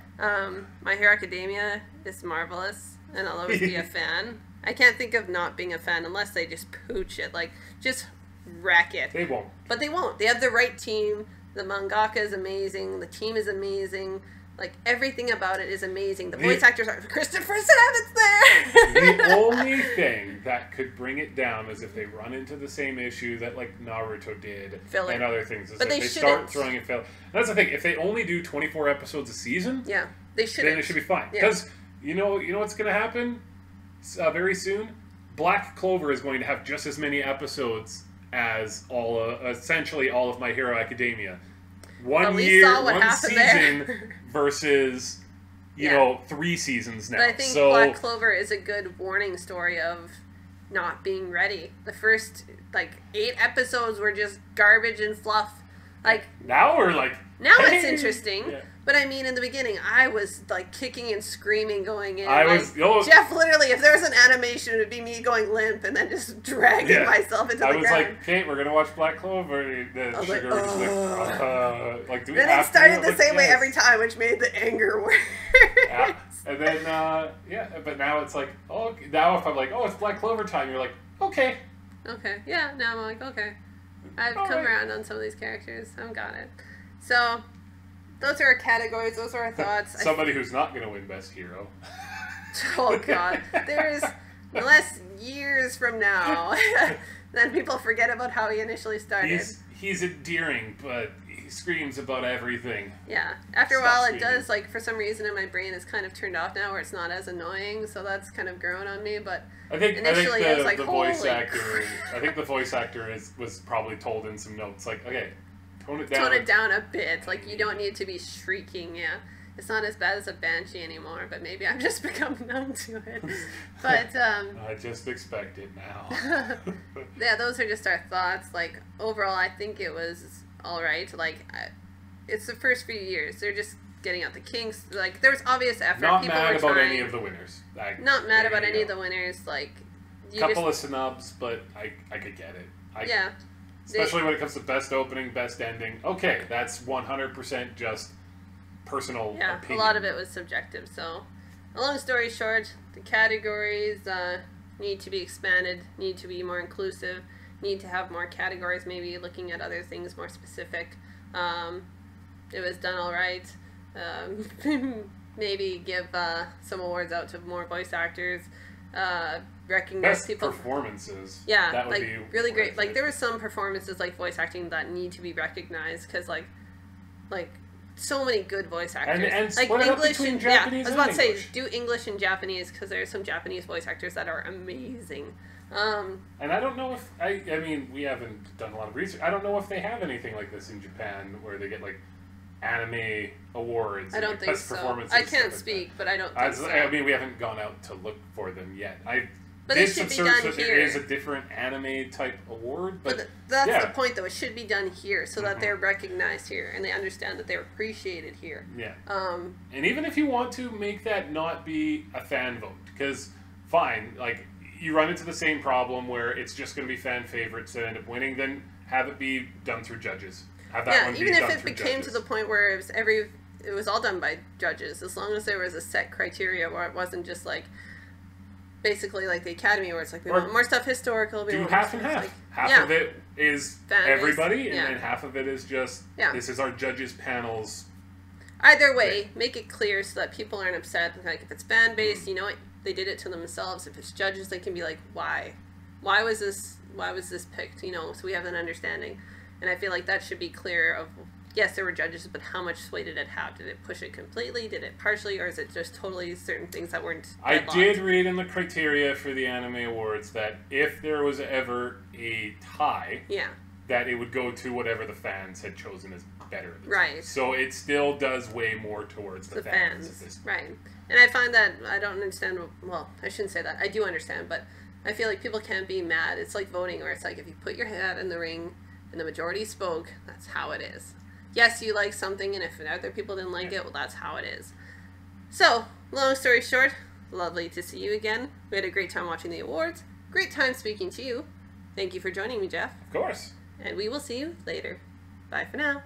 My Hero Academia is marvelous, and I'll always be a fan. I can't think of not being a fan unless they just pooch it, like just wreck it. They won't. But they won't. They have the right team. The mangaka is amazing. The team is amazing. Like, everything about it is amazing. The voice actors are... Christopher Sabat's there! The only thing that could bring it down is if they run into the same issue that, like, Naruto did Filler. and other things. Is but they start throwing in filler. That's the thing. If they only do 24 episodes a season... Yeah, they shouldn't. Then it should be fine. Because, you know what's going to happen very soon? Black Clover is going to have just as many episodes as essentially all of My Hero Academia. One season versus, you know, 3 seasons now. But I think Black Clover is a good warning story of not being ready. The first, 8 episodes were just garbage and fluff. Now we're like... Now it's interesting. Yeah. But I mean, in the beginning, I was, kicking and screaming going in. Jeff, literally, if there was an animation, it would be me going limp and then just dragging myself into the ground. I was like, Kate, we're going to watch Black Clover. And then Sugar was like, do we then it started the same way every time, which made the anger worse. Yeah. And then, but now it's like, now if I'm like, it's Black Clover time, you're like, okay. Okay, yeah, now I'm like, okay. I've come around on some of these characters. I've got it. So... those are our categories. Those are our thoughts. Somebody who's not going to win Best Hero. Oh, God. There's less years from now. Then people forget about how he initially started. He's endearing, but he screams about everything. Yeah. After a while, it does, for some reason in my brain, it's kind of turned off now where it's not as annoying. So that's kind of grown on me. But initially, I was like, holy crap. I think the voice actor was probably told in some notes, like, okay, tone it down a bit. You don't need to be shrieking, yeah. It's not as bad as a banshee anymore, but maybe I've just become numb to it. But, I just expect it now. Yeah, those are just our thoughts. Overall, I think it was alright. It's the first few years. They're just getting out the kinks. There was obvious effort. Not People mad were about trying. Any of the winners. Not mad about any of the winners. Couple of snubs, but I could get it. Yeah. Especially when it comes to best opening, best ending. Okay, that's 100% just personal opinion. A lot of it was subjective. So, a long story short, the categories need to be expanded, need to be more inclusive, need to have more categories, maybe looking at other things more specific. It was done all right. Maybe give some awards out to more voice actors. Recognize best people performances. Yeah, that would be really great. There were some performances voice acting that need to be recognized because so many good voice actors and split English and Japanese. I was about to say do English and Japanese because there are some Japanese voice actors that are amazing. And I don't know if I mean we haven't done a lot of research. I don't know if they have anything like this in Japan where they get anime awards. I don't think best so. performances, I can't like speak, but I don't think so. I mean, we haven't gone out to look for them yet. But did it should some be search done that here. there is a different anime type award, but that's yeah. the point, though. It should be done here so that they're recognized here and they understand that they're appreciated here. Yeah. And even if you want to make that not be a fan vote, because fine, like you run into the same problem where it's just going to be fan favorites that end up winning, then have it be done through judges. Have that one be even done if it through became judges. to the point where it was all done by judges, as long as there was a set criteria where it wasn't just like basically like the Academy where it's like we want more stuff historical. Do half and half. Like, half of it is fan everybody, based, and then half of it is just this is our judges panels. Either way, make it clear so that people aren't upset. Like if it's fan based, you know what, they did it to themselves. If it's judges, they can be like, why was this picked? You know, so we have an understanding. And I feel like that should be clear of, yes, there were judges, but how much sway did it have? Did it push it completely? Did it partially? Or is it just totally certain things that weren't deadlocked? I did read in the criteria for the Anime Awards that if there was ever a tie, that it would go to whatever the fans had chosen as better. Right. So it still does weigh more towards the fans. At this point. Right. And I find that I don't understand, well, I shouldn't say that. I do understand, but I feel like people can't be mad. It's like voting where it's like if you put your hat in the ring and the majority spoke, that's how it is. Yes, you like something, and if other people didn't like it, well, that's how it is. So, long story short, lovely to see you again. We had a great time watching the awards. Great time speaking to you. Thank you for joining me, Jeff. Of course. And we will see you later. Bye for now.